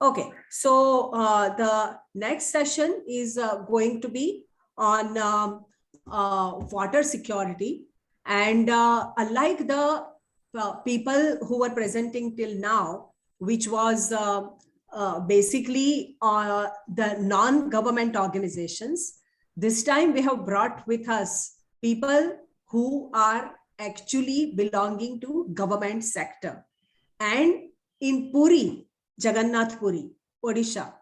Okay. So the next session is going to be on water security. And unlike the people who were presenting till now, which was basically the non-government organizations, this time we have brought with us people who are actually belonging to government sector. And in Puri, Jagannath Puri, Odisha,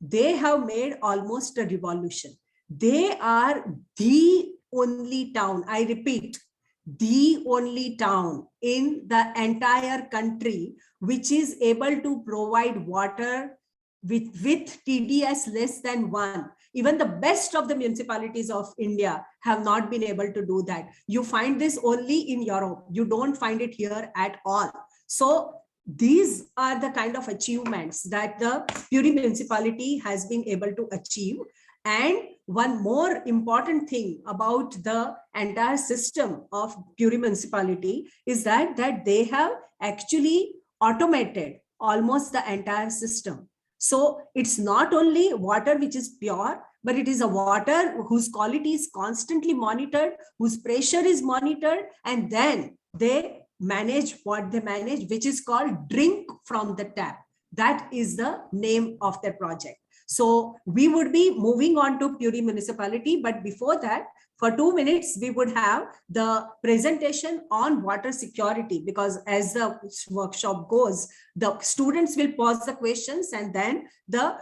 they have made almost a revolution. They are the only town, I repeat, the only town in the entire country which is able to provide water with TDS less than 1. Even the best of the municipalities of India have not been able to do that. You find this only in Europe. You don't find it here at all. So these are the kind of achievements that the Puri municipality has been able to achieve. And one more important thing about the entire system of Puri municipality is that they have actually automated almost the entire system. So it's not only water which is pure, but it is a water whose quality is constantly monitored, whose pressure is monitored, and then they manage what they manage, which is called drink from the tap. That is the name of their project. So we would be moving on to Puri municipality, but before that, for 2 minutes, we would have the presentation on water security, because as the workshop goes, the students will pose the questions and then the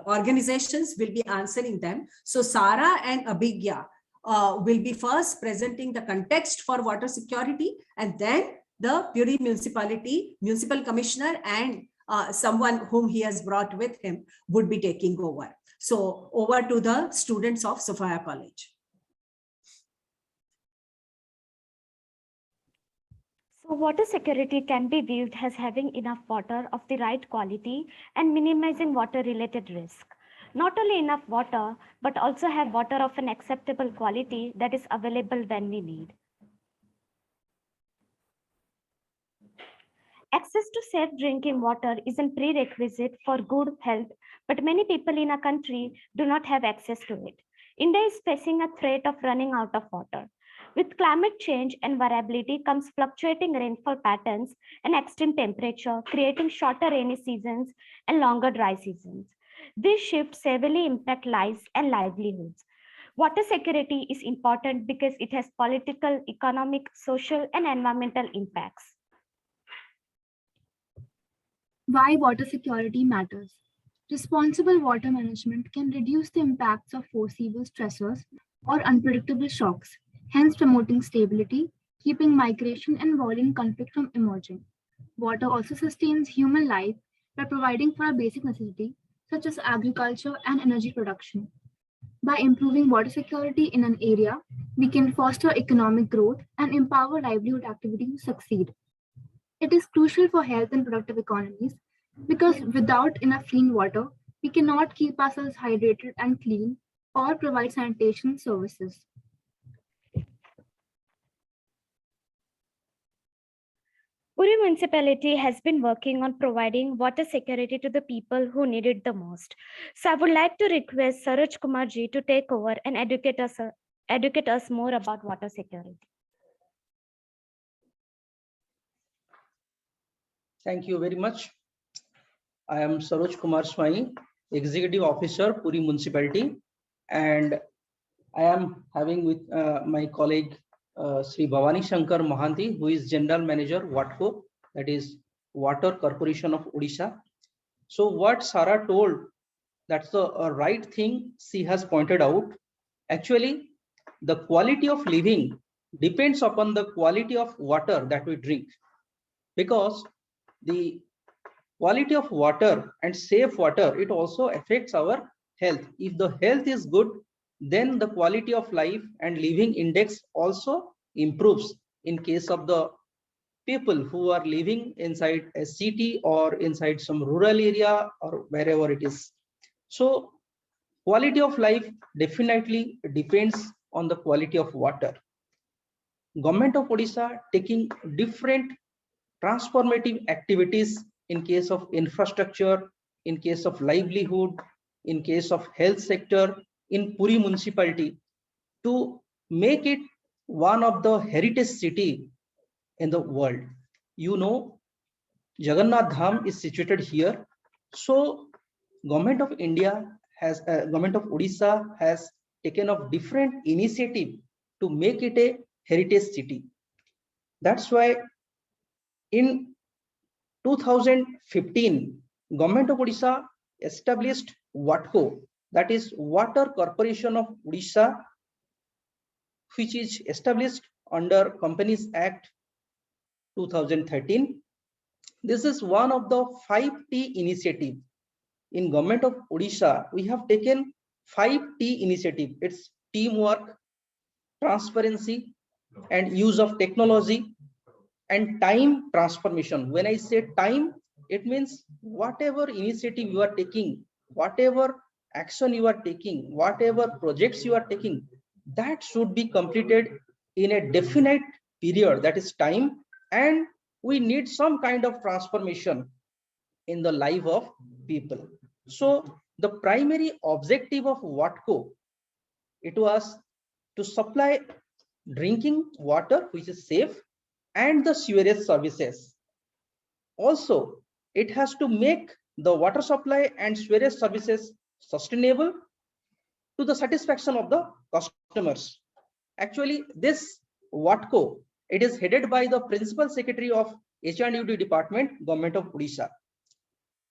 organizations will be answering them. So Sara and Abhigya will be first presenting the context for water security, and then the Puri municipality, municipal commissioner and someone whom he has brought with him would be taking over. So over to the students of Sophia College. So water security can be viewed as having enough water of the right quality and minimizing water related risk. Not only enough water, but also have water of an acceptable quality that is available when we need. Access to safe drinking water is a prerequisite for good health, but many people in our country do not have access to it. India is facing a threat of running out of water. With climate change and variability comes fluctuating rainfall patterns and extreme temperature, creating shorter rainy seasons and longer dry seasons. These shifts severely impact lives and livelihoods. Water security is important because it has political, economic, social, and environmental impacts. Why water security matters. Responsible water management can reduce the impacts of foreseeable stressors or unpredictable shocks, hence promoting stability, keeping migration and avoiding conflict from emerging. Water also sustains human life by providing for a basic necessity such as agriculture and energy production. By improving water security in an area, we can foster economic growth and empower livelihood activities to succeed. It is crucial for health and productive economies because without enough clean water, we cannot keep ourselves hydrated and clean or provide sanitation services. Puri municipality has been working on providing water security to the people who need it the most. So I would like to request Saroj Kumar ji to take over and educate us more about water security. Thank you very much. I am Saroj Kumar Swami, Executive Officer, Puri Municipality, and I am having with my colleague Sri Bhavani Shankar Mohanty, who is General Manager, WATCO, that is Water Corporation of Odisha. So what Sarah told, that's the right thing she has pointed out. Actually, the quality of living depends upon the quality of water that we drink, because the quality of water and safe water, it also affects our health. If the health is good, then the quality of life and living index also improves in case of the people who are living inside a city or inside some rural area or wherever it is. So quality of life definitely depends on the quality of water. Government of Odisha taking different transformative activities in case of infrastructure, in case of livelihood, in case of health sector in Puri municipality to make it one of the heritage city in the world. You know, Jagannath Dham is situated here. So Government of India has, Government of Odisha has taken up different initiative to make it a heritage city. That's why in 2015, Government of Odisha established WATCO, that is Water Corporation of Odisha, which is established under Companies Act 2013. This is one of the 5T initiative. In Government of Odisha, we have taken 5T initiative. It's teamwork, transparency, and use of technology, and time transformation. When I say time, it means whatever initiative you are taking, whatever action you are taking, whatever projects you are taking, that should be completed in a definite period, that is time, and we need some kind of transformation in the life of people. So the primary objective of WATCO, it was to supply drinking water which is safe and the sewerage services. Also, it has to make the water supply and sewerage services sustainable to the satisfaction of the customers. Actually, this WATCO, it is headed by the Principal Secretary of H&UD Department, Government of Odisha.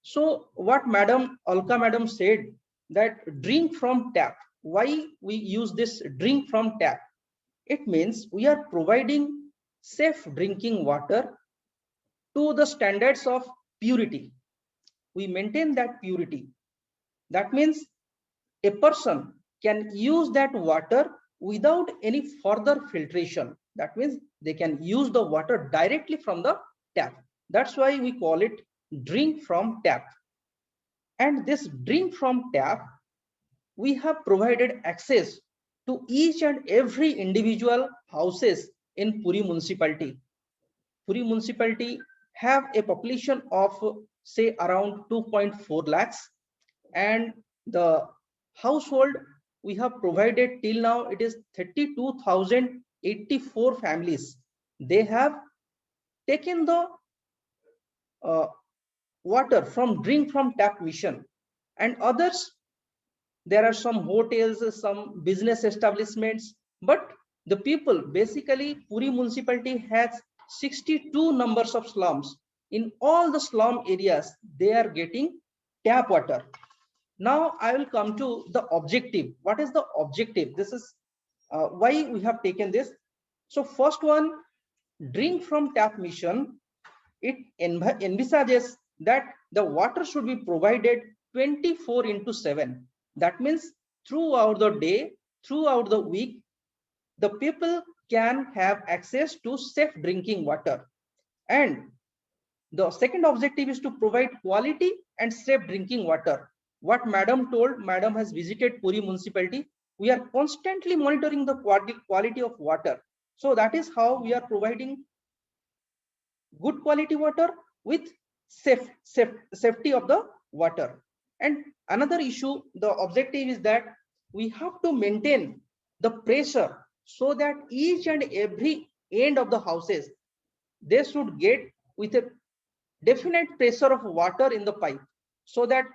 So what Madam Alka Madam said, that drink from tap. Why we use this drink from tap? It means we are providing safe drinking water to the standards of purity. We maintain that purity. That means a person can use that water without any further filtration. That means they can use the water directly from the tap. That's why we call it drink from tap. And this drink from tap, we have provided access to each and every individual houses in Puri municipality. Puri municipality have a population of say around 2.4 lakhs, and the household we have provided till now, it is 32,084 families. They have taken the water from drink from tap mission, and others, there are some hotels, some business establishments, but the people, basically Puri municipality has 62 numbers of slums. In all the slum areas, they are getting tap water. Now I will come to the objective. What is the objective? This is why we have taken this. So first one, drink from tap mission, it envisages that the water should be provided 24/7. That means throughout the day, throughout the week, the people can have access to safe drinking water. And the second objective is to provide quality and safe drinking water. What Madam told, Madam has visited Puri municipality. We are constantly monitoring the quality of water. So that is how we are providing good quality water with safety of the water. And another issue, the objective is that we have to maintain the pressure so that each and every end of the houses, they should get with a definite pressure of water in the pipe, so that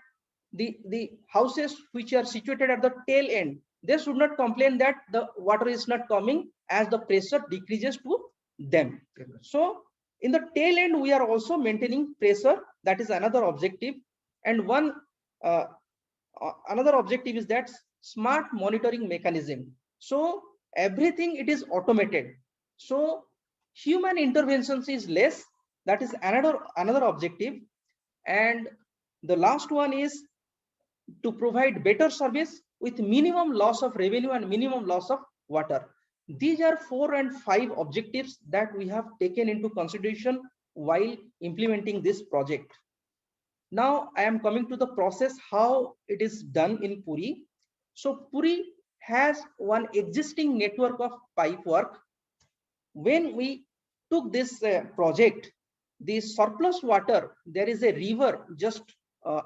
the houses which are situated at the tail end, they should not complain that the water is not coming as the pressure decreases to them. So in the tail end, we are also maintaining pressure. That is another objective. And one another objective is that smart monitoring mechanism. So everything, it is automated. So human interventions is less. That is another objective. And the last one is to provide better service with minimum loss of revenue and minimum loss of water. These are 4 and 5 objectives that we have taken into consideration while implementing this project. Now I am coming to the process, how it is done in Puri. So Puri has one existing network of pipe work. When we took this project, the surplus water, there is a river just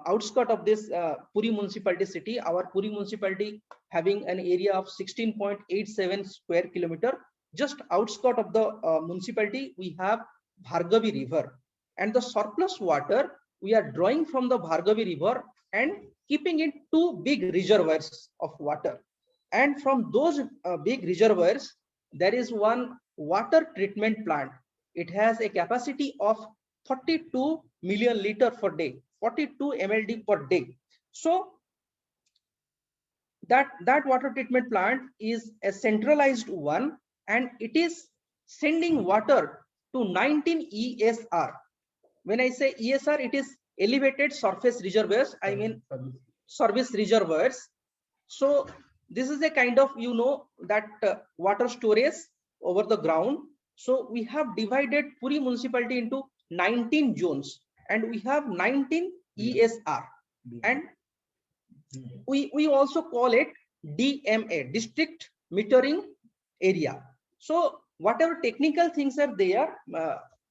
outskirt of this Puri municipality city. Our Puri municipality having an area of 16.87 square kilometer. Just outskirt of the municipality, we have Bhargavi river, and the surplus water we are drawing from the Bhargavi river and keeping in 2 big reservoirs of water. And from those big reservoirs, there is one water treatment plant. It has a capacity of 42 million liter per day, 42 mld per day. So that water treatment plant is a centralized one, and it is sending water to 19 ESR. When I say ESR, it is elevated surface reservoirs, I mean service reservoirs. So this is a kind of, you know, that water storage over the ground. So we have divided Puri municipality into 19 zones, and we have 19 ESR, and we also call it DMA, district metering area. So whatever technical things are there,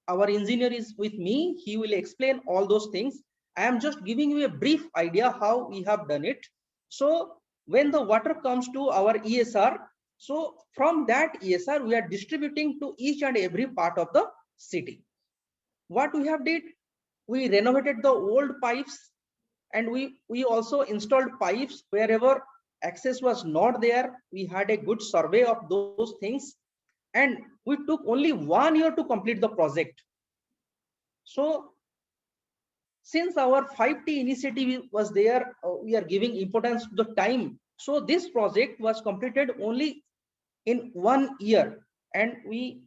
our engineer is with me, he will explain all those things. I am just giving you a brief idea how we have done it. So when the water comes to our ESR, so from that ESR, we are distributing to each and every part of the city. What we have did, we renovated the old pipes, and we also installed pipes wherever access was not there. We had a good survey of those things, and we took only 1 year to complete the project. So since our 5T initiative was there, we are giving importance to the time. So this project was completed only in 1 year, and we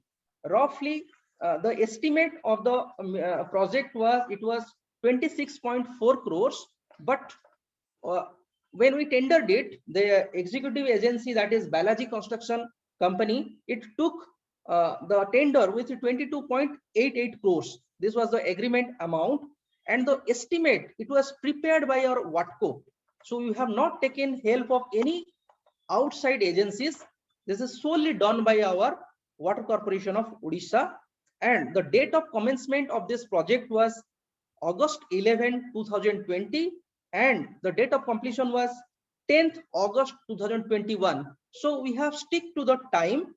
roughly the estimate of the project was, it was 26.4 crores. But when we tendered it, the executive agency, that is Balaji Construction Company, it took the tender with 22.88 crores. This was the agreement amount, and the estimate, it was prepared by our Watco. So we have not taken help of any outside agencies. This is solely done by our Water Corporation of Odisha. And the date of commencement of this project was August 11, 2020, and the date of completion was 10th August 2021. So we have stick to the time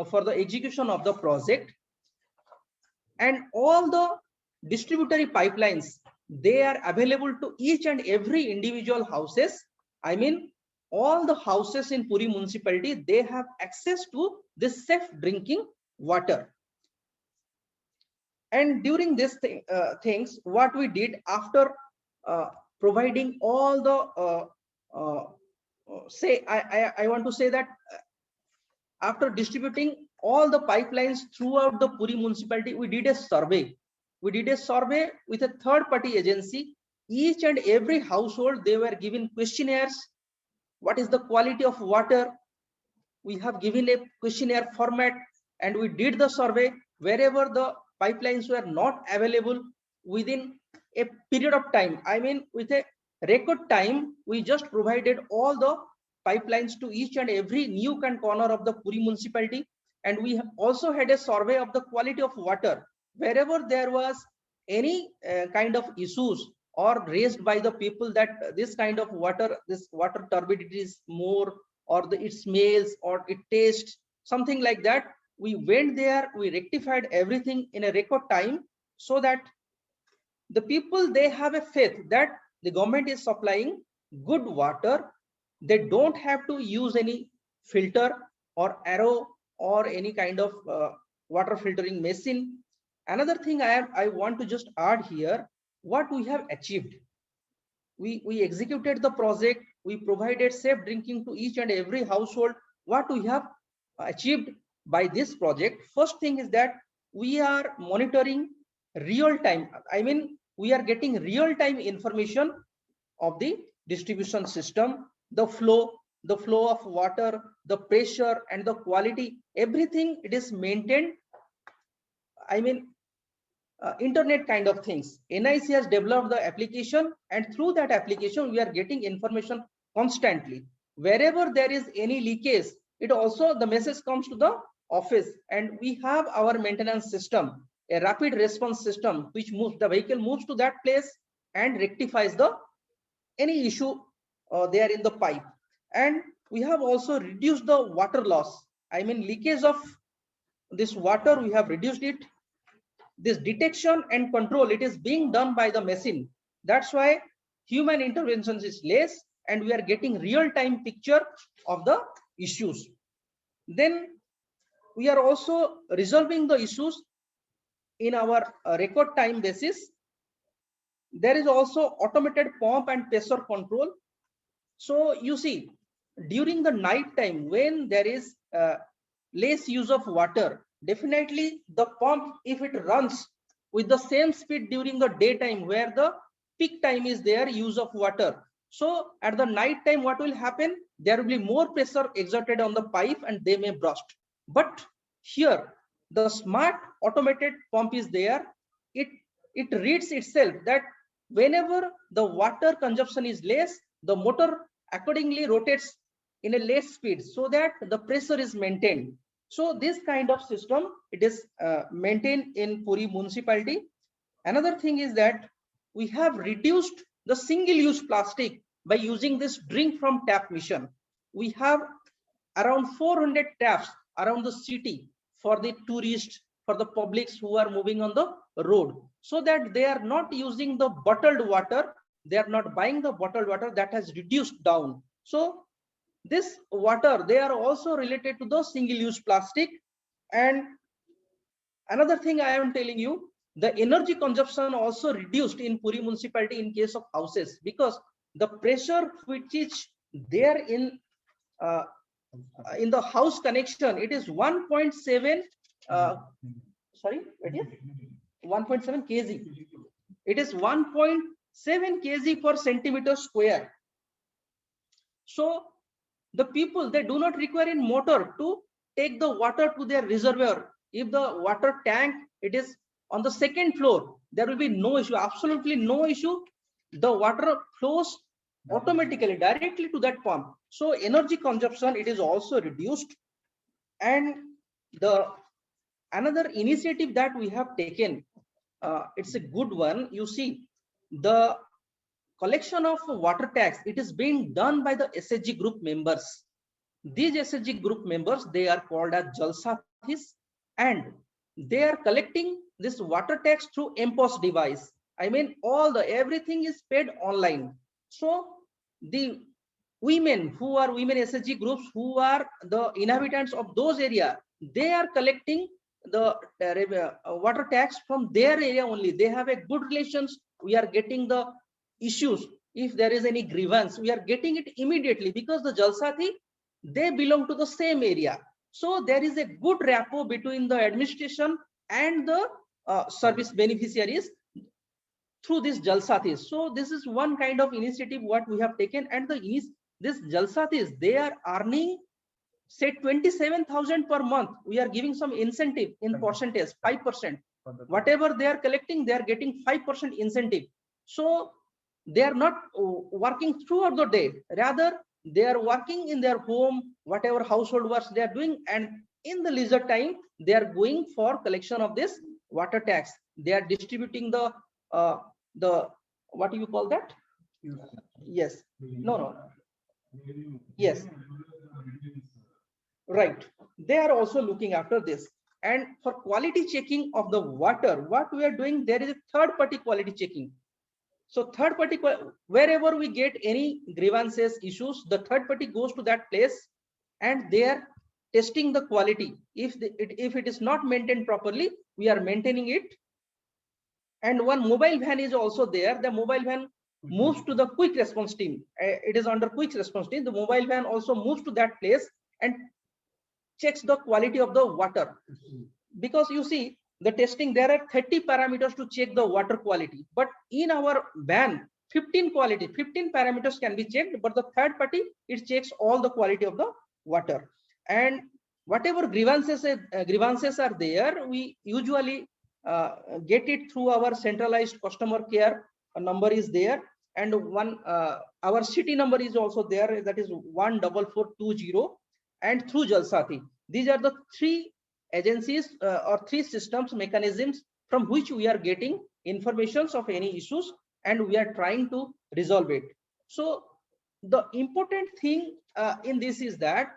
for the execution of the project. And all the distributory pipelines, they are available to each and every individual houses. I mean, all the houses in Puri municipality, they have access to this safe drinking water. And during this things, what we did after providing all the I want to say that after distributing all the pipelines throughout the Puri municipality, we did a survey. We did a survey with a third-party agency. Each and every household, they were given questionnaires. What is the quality of water? We have given a questionnaire format, and we did the survey. Wherever the pipelines were not available, within a period of time, I mean with a record time, we just provided all the pipelines to each and every nook and corner of the Puri municipality. And we also had a survey of the quality of water. Wherever there was any kind of issues or raised by the people that this kind of water, this water turbidity is more, or it smells, or it tastes, something like that, we went there, we rectified everything in a record time, so that the people, they have a faith that the government is supplying good water. They don't have to use any filter or arrow or any kind of water filtering machine. Another thing I want to just add here, what we have achieved. We executed the project, we provided safe drinking to each and every household. What we have achieved by this project, first thing is that we are monitoring real time. I mean, we are getting real time information of the distribution system, the flow of water, the pressure and the quality, everything, it is maintained. I mean, internet kind of things. NIC has developed the application, and through that application, we are getting information constantly. Wherever there is any leakage, it also, the message comes to the office, and we have our maintenance system, a rapid response system, which moves, the vehicle moves to that place and rectifies the any issue there in the pipe. And we have also reduced the water loss. I mean, leakage of this water, we have reduced it. This detection and control, it is being done by the machine. That's why human intervention is less, and we are getting real-time picture of the issues. Then we are also resolving the issues in our record time basis. There is also automated pump and pressure control. So you see, during the night time, when there is less use of water, definitely the pump, if it runs with the same speed during the daytime, where the peak time is there, use of water. So at the night time, what will happen? There will be more pressure exerted on the pipe and they may burst. But here, the smart automated pump is there. It reads itself that whenever the water consumption is less, the motor accordingly rotates in a less speed, so that the pressure is maintained. So this kind of system, it is maintained in Puri municipality. Another thing is that we have reduced the single-use plastic by using this drink from tap mission. We have around 400 taps around the city for the tourists, for the publics who are moving on the road, so that they are not using the bottled water. They are not buying the bottled water. That has reduced down. So this water, they are also related to the single-use plastic. And another thing I am telling you, the energy consumption also reduced in Puri municipality in case of houses, because the pressure which is there in the house connection, it is 1.7 sorry, it is 1.7 kg. It is 1.7 kg per centimeter square. So the people, they do not require a motor to take the water to their reservoir. If the water tank, it is on the second floor, there will be no issue, absolutely no issue. The water flows automatically directly to that pump. So energy consumption, it is also reduced. And the another initiative that we have taken, it's a good one. You see, the collection of water tax, it is being done by the SHG group members. These SHG group members, they are called as Jalsathis, and they are collecting this water tax through MPOS device. I mean, everything is paid online. So the women who are women SHG groups, who are the inhabitants of those areas, they are collecting the water tax from their area only. They have a good relations. We are getting the issues. If there is any grievance, we are getting it immediately, because the Jalsathi, they belong to the same area. So there is a good rapport between the administration and the service beneficiaries through this Jalsathis. So this is one kind of initiative what we have taken, and this Jalsathis, they are earning say 27,000 per month. We are giving some incentive in percentage, 5%. Whatever they are collecting, they are getting 5% incentive. So they are not working throughout the day. Rather, they are working in their home, whatever household works they are doing, and in the leisure time, they are going for collection of this water tax. They are distributing the what do you call that? Yes. No. Yes. Right. They are also looking after this. And for quality checking of the water, what we are doing, there is a third party quality checking. So third party, wherever we get any grievances, issues, the third party goes to that place and they are testing the quality. If it is not maintained properly, we are maintaining it. And one mobile van is also there. The mobile van moves to the quick response team. It is under quick response team. The mobile van also moves to that place and checks the quality of the water. Because you see, the testing, there are 30 parameters to check the water quality, but in our van 15 parameters can be checked, but the third party, it checks all the quality of the water. And whatever grievances are there, we usually get it through our centralized customer care number is there, and one our city number is also there, that is 14420, and through Jalsathi. These are the three agencies or three systems, mechanisms from which we are getting informations of any issues, and we are trying to resolve it. So the important thing in this is that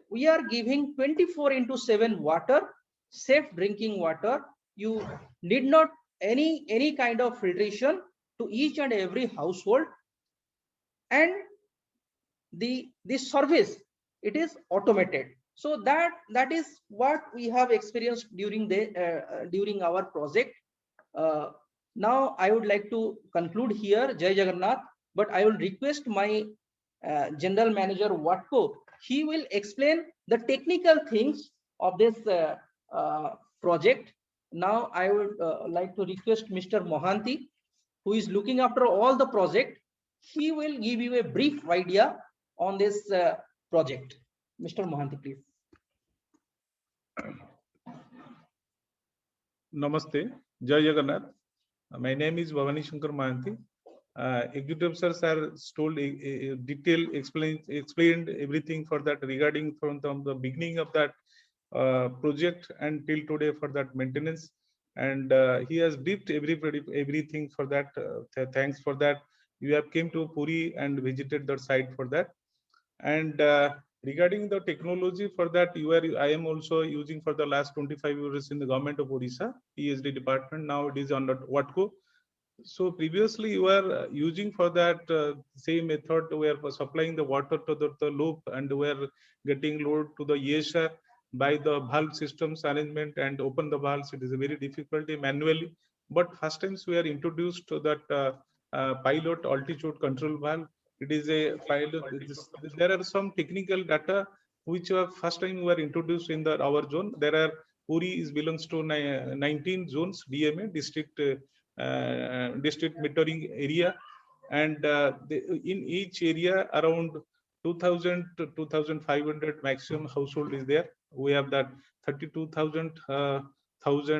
we are giving 24/7 water, safe drinking water. You need not any kind of filtration to each and every household, and the service, it is automated. So that is what we have experienced during our project. Now I would like to conclude here, Jai Jagannath, but I will request my general manager Watco. He will explain the technical things of this project. Now I would like to request Mr. Mohanty, who is looking after all the project. He will give you a brief idea on this project. Mr. Mohanty, please. Namaste, Jai Jagannath. My name is Bhavani Shankar Mohanty. Executive sirs are told detail explained everything for that regarding from the beginning of that project and till today for that maintenance, and he has briefed everything for that. Thanks for that. You have came to Puri and visited the site for that. And regarding the technology for that, I am also using for the last 25 years in the government of Odisha, PhD department. Now it is under Watco. So previously you were using for that same method, we are supplying the water to the loop, and we are getting load to the ESR by the valve systems arrangement and open the valves. It is a very difficulty manually. But first times we are introduced to that pilot altitude control valve. It is a pilot. There are some technical data which are first time we are introduced in our zone. There are Puri belongs to 19 zones, DMA, district metering area, and in each area around 2000 to 2500 maximum household is there. We have that 32,000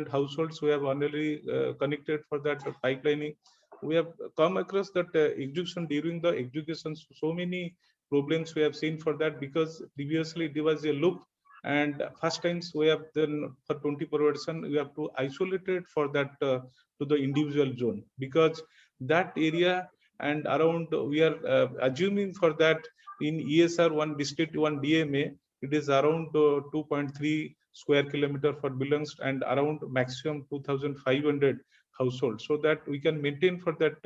households we have already connected for that pipelining. We have come across that execution during the execution, so many problems we have seen for that, because previously there was a loop And first times we have then for 24/7 we have to isolate it for that to the individual zone, because that area and around we are assuming for that in ESR 1 district 1 DMA it is around 2.3 square kilometer for belongs and around maximum 2,500 households, so that we can maintain for that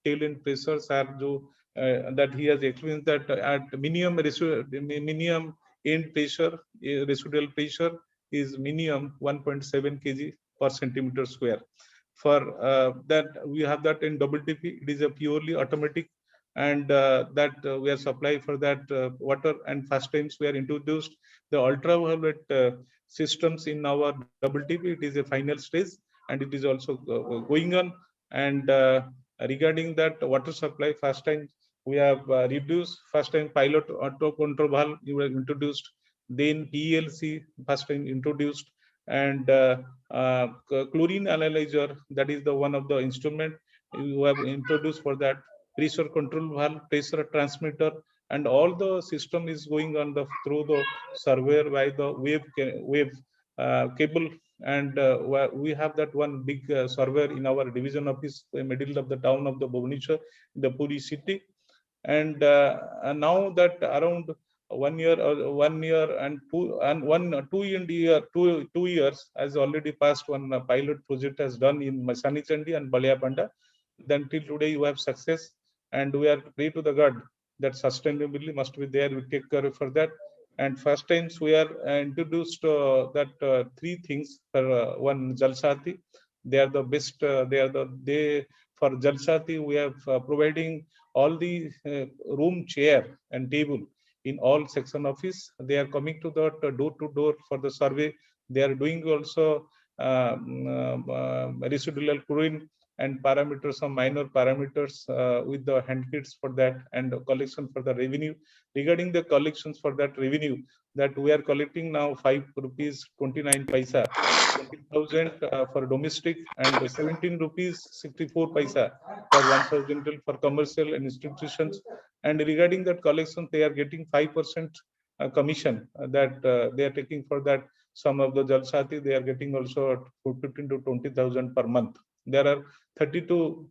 tail end pressures are that he has experienced that at minimum end pressure, residual pressure is minimum 1.7 kg per centimeter square. For that, we have that in double TP. It is a purely automatic, and that we are supplying for that water. And first times we are introduced the ultraviolet systems in our double TP. It is a final stage, and it is also going on. And regarding that water supply, first time we have reduced, first time pilot auto control valve you were introduced, then PLC first time introduced, and chlorine analyzer, that is the one of the instrument you have introduced for that, pressure control valve, pressure transmitter, and all the system is going on the through the surveyor by the wave cable. And we have that one big surveyor in our division office in the middle of the town of the Bhubaneswar, the Puri city. And now that around 1 year or 1 year and 2 years has already passed, one pilot project has done in Masani Chandi and Balyapanda. Then till today you have success, and we are pray to the God that sustainability must be there. We take care for that. And first times we are introduced that three things for one Jalsati. They are the best. They for Jalsati we have providing all the room, chair and table in all section office. They are coming to the door to door for the survey. They are doing also residual chlorine and parameters, some minor parameters with the hand kits for that, and collection for the revenue. Regarding the collections for that revenue, that we are collecting now 5 rupees 29 paisa, 20,000 for domestic, and 17 rupees 64 paisa for 1,000 for commercial and institutions. And regarding that collection, they are getting 5% commission that they are taking for that. Some of the Jalsati, they are getting also 15 to 20,000 per month. There are 32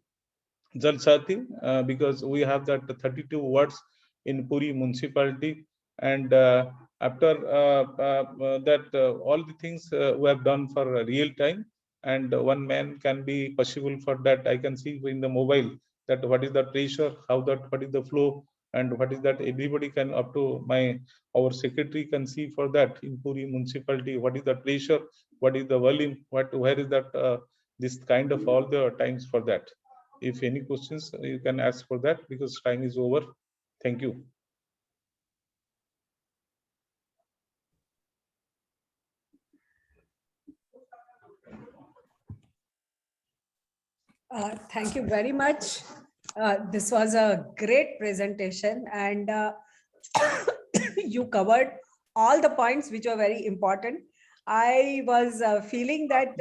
Jalsati because we have that 32 wards in Puri municipality. And after that, all the things we have done for real time, and one man can be possible for that. I can see in the mobile that what is the pressure, how that, what is the flow, and what is that. Everybody can up to our secretary can see for that in Puri municipality. What is the pressure? What is the volume? Where is that? This kind of all the times for that. If any questions, you can ask for that because time is over. Thank you. Thank you very much. This was a great presentation, and you covered all the points which were very important. I was feeling that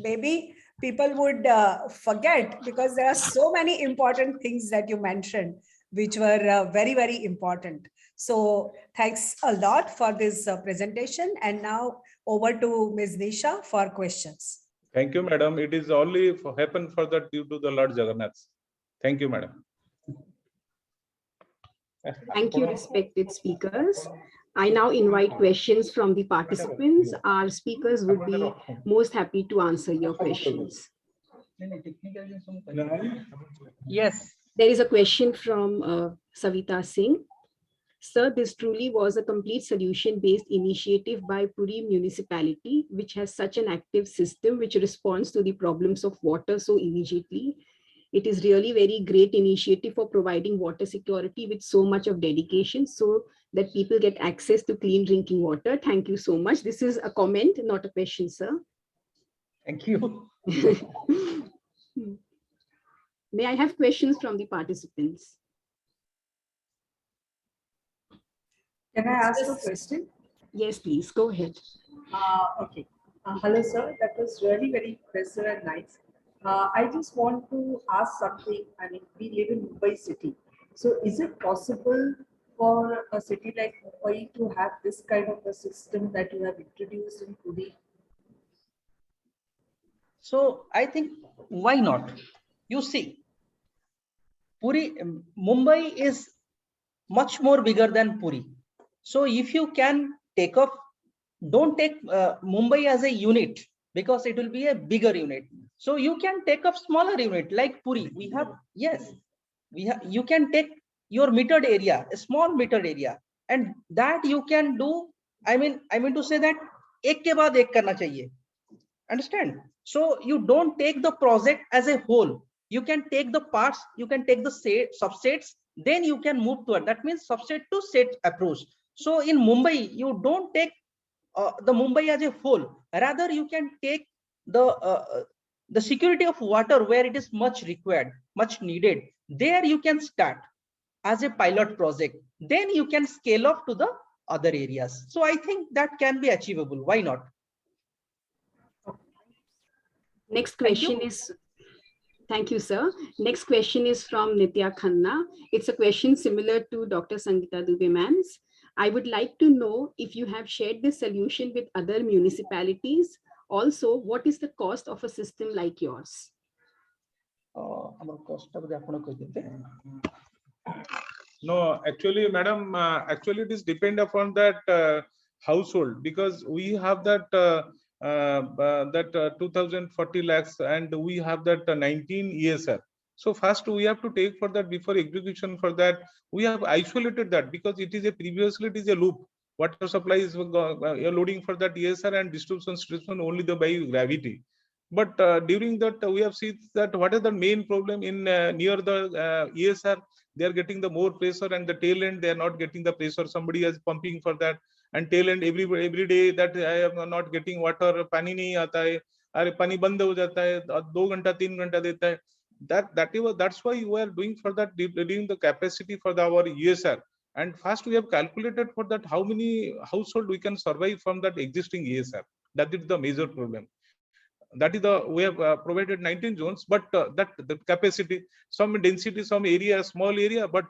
maybe people would forget, because there are so many important things that you mentioned which were very, very important. So thanks a lot for this presentation. And now over to Ms. Nisha for questions. Thank you, madam. It is only happened for that due to the Lord Jagannath. Thank you, madam. Thank you, respected speakers. I now invite questions from the participants. Our speakers would be most happy to answer your questions. Yes. There is a question from Savita Singh. Sir, this truly was a complete solution-based initiative by Puri municipality, which has such an active system which responds to the problems of water so immediately. It is really very great initiative for providing water security with so much of dedication so that people get access to clean drinking water. Thank you so much. This is a comment, not a question, sir. Thank you. May I have questions from the participants? Can I ask a question? Yes, please, go ahead. Okay. Hello, sir. That was really very impressive and nice. I just want to ask something. I mean, we live in Mumbai city. So is it possible for a city like Mumbai to have this kind of a system that you have introduced in Puri? So I think, why not? You see, Puri, Mumbai is much more bigger than Puri. So if you can take up, don't take Mumbai as a unit, because it will be a bigger unit. So you can take up smaller unit like Puri. We have, yes, we have, you can take your metered area, a small metered area, and that you can do. I mean to say that एक के बाद एक करना चाहिए. Understand? So you don't take the project as a whole. You can take the parts, you can take the subsets, then you can move to it. That means subset to set approach. So in Mumbai, you don't take the Mumbai as a whole. Rather, you can take the security of water where it is much required, much needed. There you can start as a pilot project. Then you can scale up to the other areas. So I think that can be achievable. Why not? Next question is, thank you, sir. Next question is from Nitya Khanna. It's a question similar to Dr. Sangeeta Dubey ma'am's. I would like to know if you have shared this solution with other municipalities. Also, what is the cost of a system like yours? No, actually, madam, actually it is depend upon that household, because we have that 2040 lakhs and we have that 19 ESR. So first we have to take for that, before execution for that, we have isolated that, because it is a previously it is a loop. Water supply is loading for that ESR and distribution only the by gravity. But during that we have seen that what is the main problem in near the ESR, they are getting the more pressure, and the tail end they are not getting the pressure. Somebody is pumping for that, and tail end every day that I am not getting water, pani nahi aata hai, अरे पानी बंद हो जाता है, 2 घंटा 3 घंटा देता है. That's why you are doing for that, reducing the capacity for our ESR. And first we have calculated for that how many household we can survive from that existing ESR. That is the major problem. That is the, we have provided 19 zones, but that the capacity, some density, some area, small area, but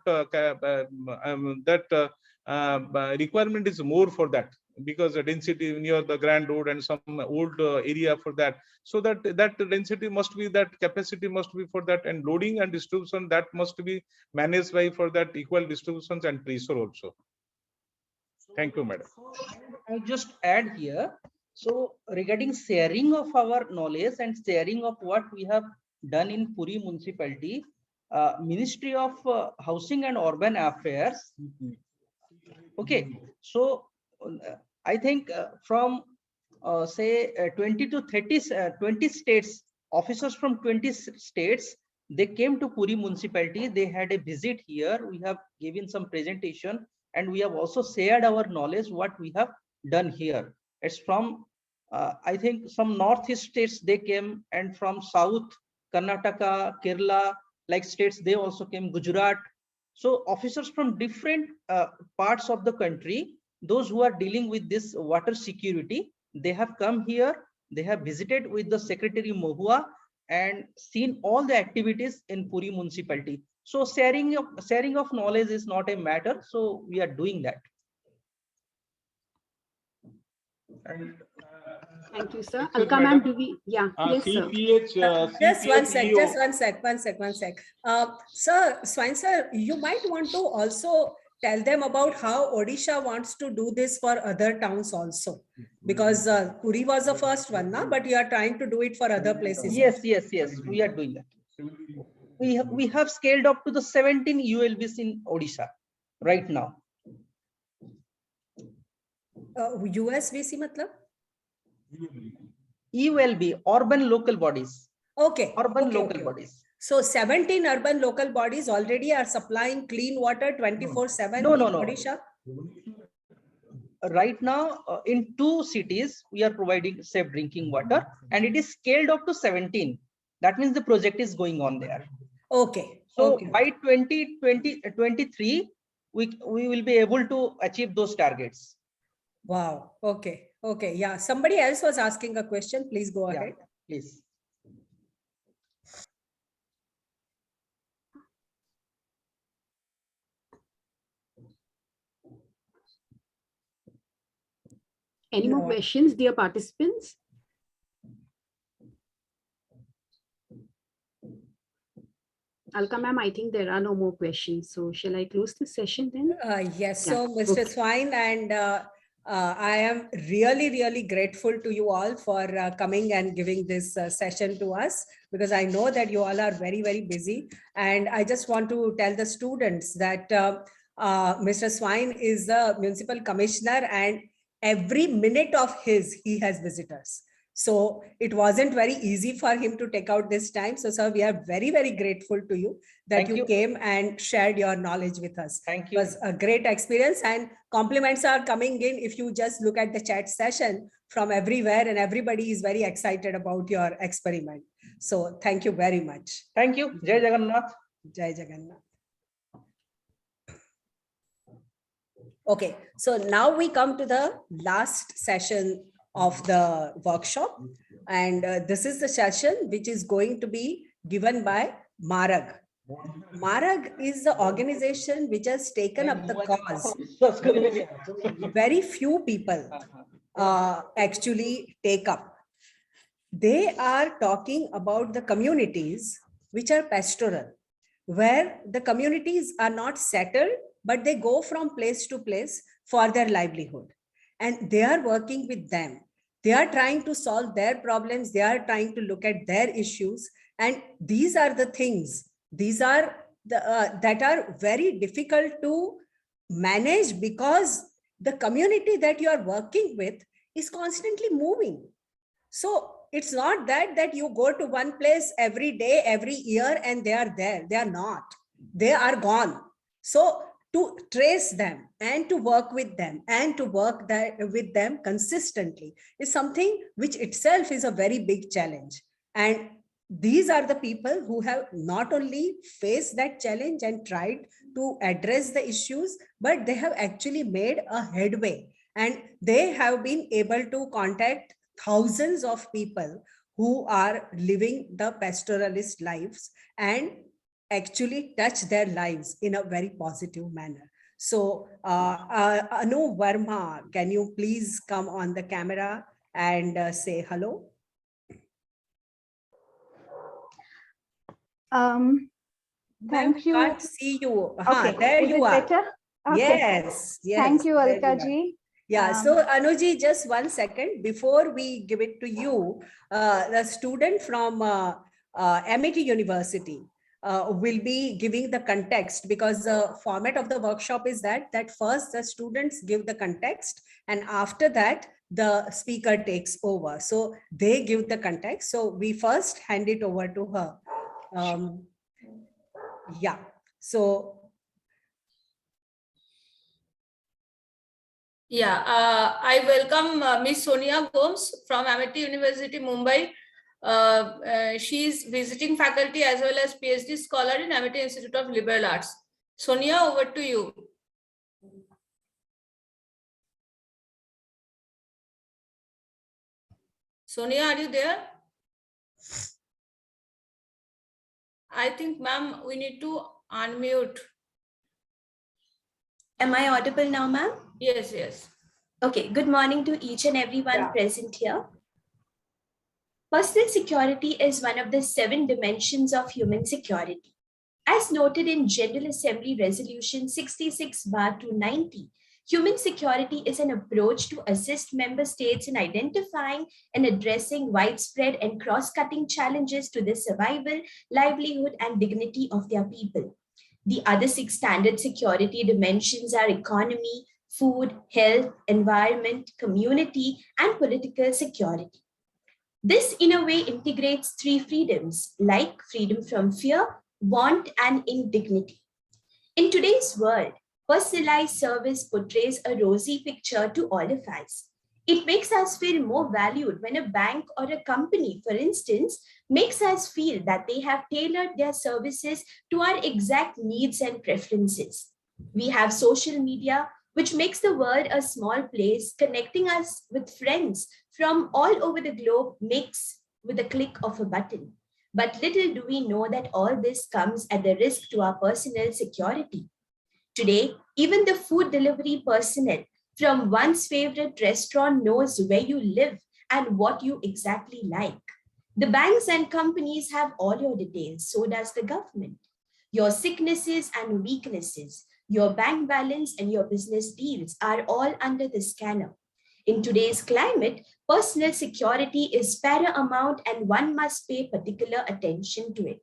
requirement is more for that, because the density near the grand road and some old area for that. So that density must be, that capacity must be for that, and loading and distribution, that must be managed by for that equal distributions and pressure also. Thank you, madam. I just add here. So regarding sharing of our knowledge and sharing of what we have done in Puri municipality, Ministry of Housing and Urban Affairs. Okay, so I think from say 20 to 30, 20 states, officers from 20 states, they came to Puri municipality. They had a visit here. We have given some presentation, and we have also shared our knowledge, what we have done here. It's from, I think, some northeast states they came, and from south, Karnataka, Kerala, like states, they also came, Gujarat. So officers from different parts of the country, those who are dealing with this water security, they have come here. They have visited with the Secretary Mohua and seen all the activities in Puri municipality. So sharing of knowledge is not a matter. So we are doing that. Thank you, sir. Alka ma'am, do we? Yeah, yes, sir. Just one sec. Sir, Swine sir, you might want to also tell them about how Odisha wants to do this for other towns also, because Puri was the first one, na? But you are trying to do it for other places. Yes, we are doing that. We have scaled up to the 17 ULBs in Odisha right now. USVC matlab? ULB, urban local bodies. Okay. Urban local bodies. So 17 urban local bodies already are supplying clean water 24/7 No. Odisha? Right now, in 2 cities, we are providing safe drinking water, and it is scaled up to 17. That means the project is going on there. Okay. So by 2023, we will be able to achieve those targets. Wow. Okay. Yeah. Somebody else was asking a question. Please go ahead. Please. Any more No. questions, dear participants? Alka ma'am, I think there are no more questions. So shall I close the session then? Yes, Yeah, so Mr. okay. Swine, and I am really, really grateful to you all for coming and giving this session to us, because I know that you all are very, very busy. And I just want to tell the students that Mr. Swine is the municipal commissioner, and every minute of he has visitors. So it wasn't very easy for him to take out this time. So, sir, we are very, very grateful to you that you came and shared your knowledge with us. Thank It you. was a great experience, and compliments are coming in if you just look at the chat session from everywhere, and everybody is very excited about your experiment. So thank you very much. Thank you. Jai Jagannath. Jai Jagannath. Okay, so now we come to the last session of the workshop, and this is the session which is going to be given by MARAG. MARAG is the organization which has taken up the cause. Very few people actually take up. They are talking about the communities which are pastoral, where the communities are not settled, but they go from place to place for their livelihood. And they are working with them. They are trying to solve their problems. They are trying to look at their issues. And these are the things, these are the, that are very difficult to manage, because the community that you are working with is constantly moving. So it's not that you go to one place every day, every year, and they are there. They are not. They are gone. So to trace them and to work with them and to work with them consistently is something which itself is a very big challenge. And these are the people who have not only faced that challenge and tried to address the issues, but they have actually made a headway, and they have been able to contact thousands of people who are living the pastoralist lives and actually touch their lives in a very positive manner. So Anu Verma, can you please come on the camera and say hello? Thank you. Can't see you. Okay. There Is you it are. better? Okay. Yes. Thank you, there Alka are. ji. Yeah, so Anuji, just 1 second before we give it to you, the student from MIT University will be giving the context, because the format of the workshop is that first the students give the context, and after that the speaker takes over. So they give the context. So we first hand it over to her. Yeah, so. Yeah, I welcome Miss Sonia Gomes from MIT University, Mumbai. She is visiting faculty as well as PhD scholar in MIT Institute of Liberal Arts. Sonia, over to you. Sonia, are you there? I think, ma'am, we need to unmute. Am I audible now, ma'am? Yes, yes. Okay, good morning to each and everyone present here. Personal security is one of the 7 dimensions of human security. As noted in General Assembly Resolution 66/290, human security is an approach to assist member states in identifying and addressing widespread and cross-cutting challenges to the survival, livelihood, and dignity of their people. The other 6 standard security dimensions are economy, food, health, environment, community, and political security. This, in a way, integrates 3 freedoms, like freedom from fear, want, and indignity. In today's world, personalized service portrays a rosy picture to all of us. It makes us feel more valued when a bank or a company, for instance, makes us feel that they have tailored their services to our exact needs and preferences. We have social media, which makes the world a small place, connecting us with friends from all over the globe makes with a click of a button. But little do we know that all this comes at the risk to our personal security. Today, even the food delivery personnel from one's favorite restaurant knows where you live and what you exactly like. The banks and companies have all your details, so does the government. Your sicknesses and weaknesses, your bank balance and your business deals are all under the scanner. In today's climate, personal security is paramount and one must pay particular attention to it,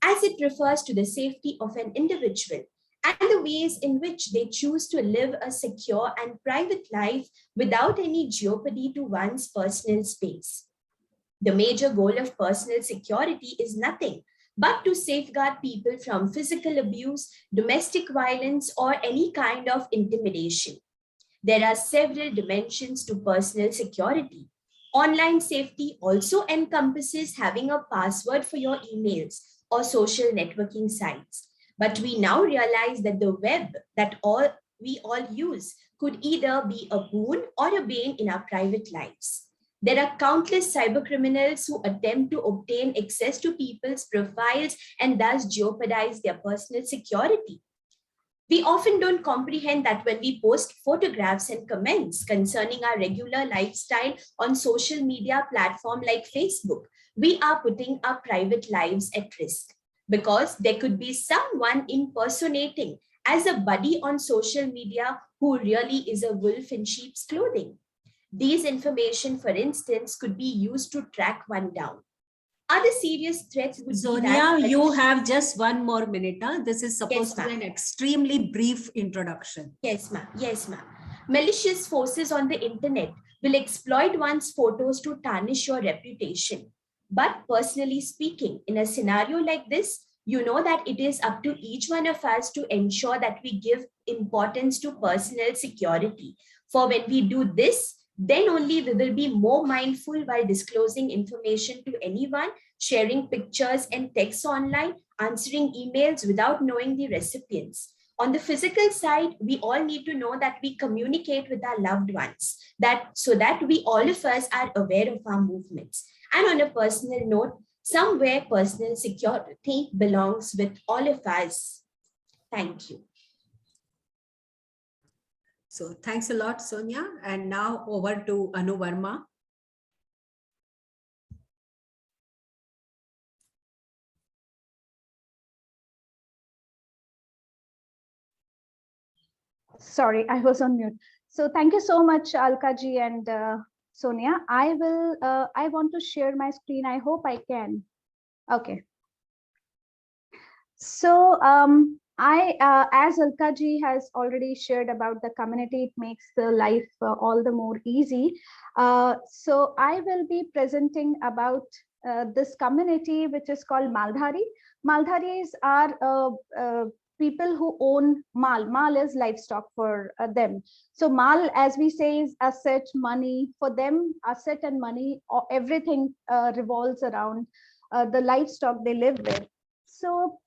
as it refers to the safety of an individual and the ways in which they choose to live a secure and private life without any jeopardy to one's personal space. The major goal of personal security is nothing but to safeguard people from physical abuse, domestic violence, or any kind of intimidation. There are several dimensions to personal security. Online safety also encompasses having a password for your emails or social networking sites. But we now realize that the web that we all use could either be a boon or a bane in our private lives. There are countless cybercriminals who attempt to obtain access to people's profiles and thus jeopardize their personal security. We often don't comprehend that when we post photographs and comments concerning our regular lifestyle on social media platform like Facebook, we are putting our private lives at risk, because there could be someone impersonating as a buddy on social media who really is a wolf in sheep's clothing. These information, for instance, could be used to track one down. Other serious threats would be Sonia, that you have just 1 more minute. Huh? This is supposed Yes, to be an extremely brief introduction. Yes, ma'am. Yes, ma'am. Malicious forces on the internet will exploit one's photos to tarnish your reputation. But personally speaking, in a scenario like this, you know that it is up to each one of us to ensure that we give importance to personal security. For when we do this, then only we will be more mindful while disclosing information to anyone, sharing pictures and texts online, answering emails without knowing the recipients. On the physical side, we all need to know that we communicate with our loved ones, so that we all of us are aware of our movements. And on a personal note, somewhere personal security belongs with all of us. Thank you. So thanks a lot, Sonia. And now over to Anu Verma. Sorry, I was on mute. So thank you so much, Alka ji and Sonia. I want to share my screen. I hope I can. Okay. So as Alka ji has already shared about the community, it makes the life all the more easy. So I will be presenting about this community, which is called Maldhari. Maldharis are people who own mal. Mal is livestock for them. So mal, as we say, is asset, money. For them, asset and money, everything revolves around the livestock they live with. So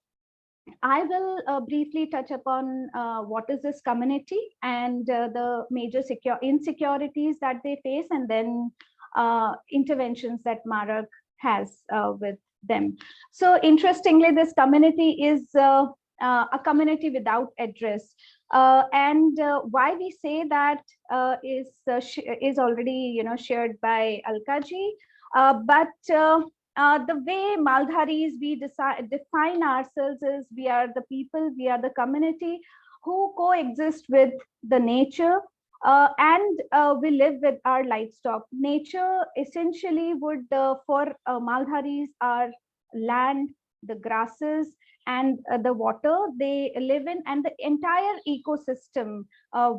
I will briefly touch upon what is this community and the major insecurities that they face, and then interventions that MARAG has with them. So interestingly, this community is a community without address. And why we say that is already shared by Alka ji. But the way Maldharis we define ourselves is we are the people, we are the community who coexist with the nature, and we live with our livestock. Nature essentially would for Maldharis are land, the grasses, and the water they live in, and the entire ecosystem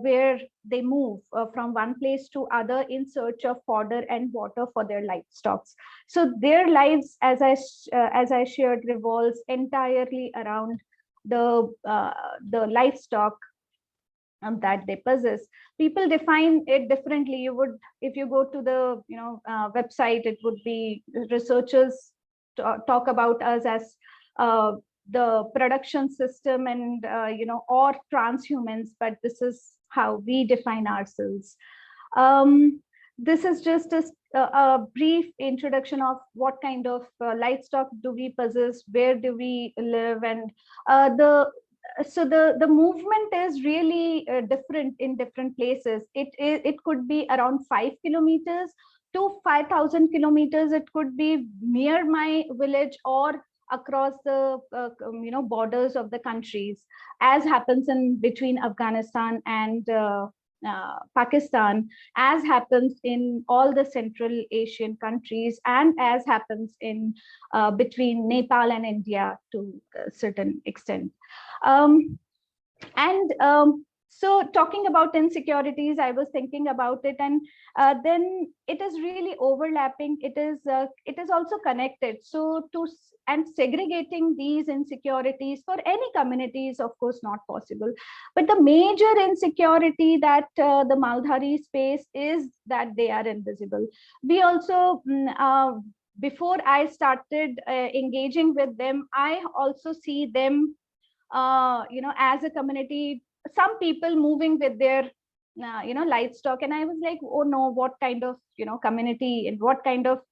where they move from one place to other in search of fodder and water for their livestock. So their lives, as I shared, revolves entirely around the livestock that they possess. People define it differently. You would, if you go to the website, it would be researchers talk about us as the production system and or transhumans, but this is how we define ourselves. This is just a brief introduction of what kind of livestock do we possess, where do we live, and so the movement is really different in different places. It could be around 5 kilometers to 5,000 kilometers. It could be near my village or across the borders of the countries, as happens in between Afghanistan and Pakistan, as happens in all the Central Asian countries, and as happens in between Nepal and India to a certain extent. So talking about insecurities, I was thinking about it, and then it is really overlapping. It is also connected. So and segregating these insecurities for any community is of course not possible. But the major insecurity that the Maldharis face is that they are invisible. We also before I started engaging with them, I also see them as a community, some people moving with their livestock, and I was like, oh no, what kind of community and what kind of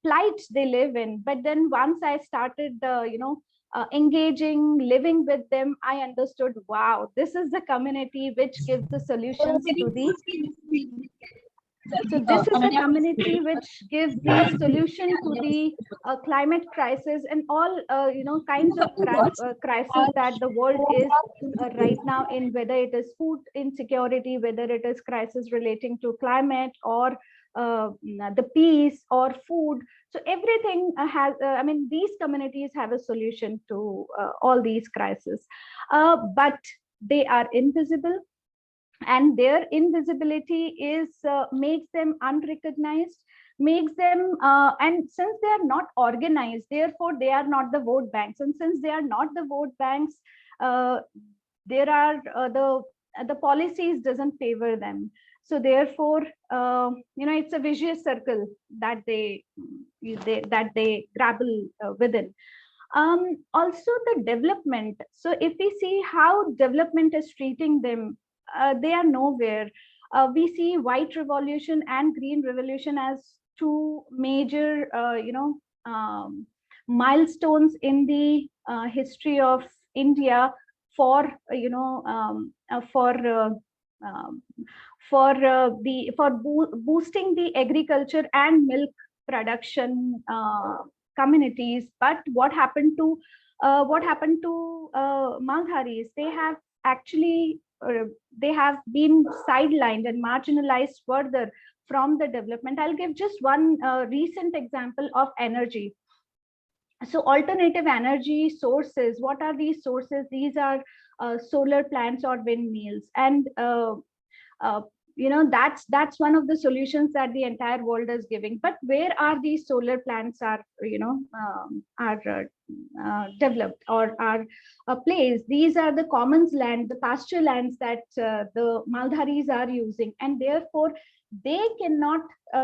plight they live in. But then once I started engaging, living with them, I understood, wow, this is the community which gives the solutions to these. So this is the community which gives the solution to the climate crisis and all kinds of crisis that the world is right now in, whether it is food insecurity, whether it is crisis relating to climate or the peace or food. So everything has, these communities have a solution to all these crises, but they are invisible. And their invisibility is makes them unrecognized, makes them and since they are not organized, therefore they are not the vote banks, and since they are not the vote banks, there are the policies doesn't favor them. So therefore it's a vicious circle that they grapple within. Also the development. So if we see how development is treating them, they are nowhere. We see white revolution and green revolution as two major milestones in the history of India for boosting the agriculture and milk production communities. But what happened to Maldharis? They have actually they have been sidelined and marginalized further from the development. I'll give just one recent example of energy. So alternative energy sources, what are these sources? These are solar plants or windmills, and that's one of the solutions that the entire world is giving. But where are these solar plants are developed or are placed? These are the commons land, the pasture lands that the Maldharis are using, and therefore they cannot,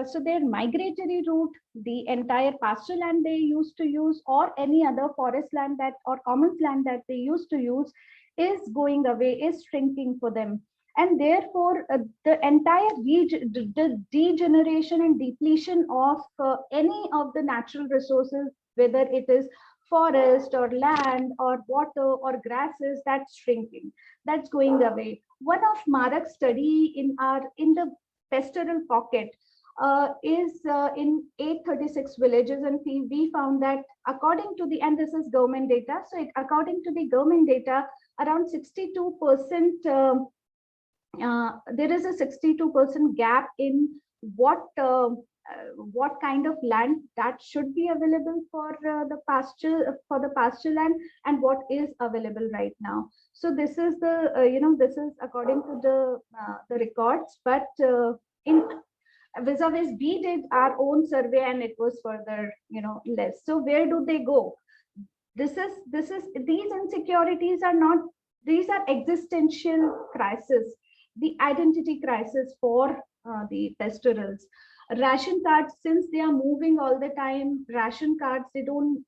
so their migratory route, the entire pasture land they used to use or any other forest land that or commons land that they used to use is going away, is shrinking for them. And therefore the entire degeneration and depletion of any of the natural resources, whether it is forest or land or water or grasses, that's shrinking, that's going away. One of MARAG's study in the pastoral pocket is in 836 villages, and we found that according to the, and this is government data, so according to the government data, around 62% there is a 62% gap in what kind of land that should be available for the pasture land and what is available right now. So this is the this is according to the records, but in vis-a-vis we did our own survey and it was further less. So where do they go? These insecurities are not, these are existential crisis, the identity crisis for the pastorals. Ration cards, since they are moving all the time, ration cards, they don't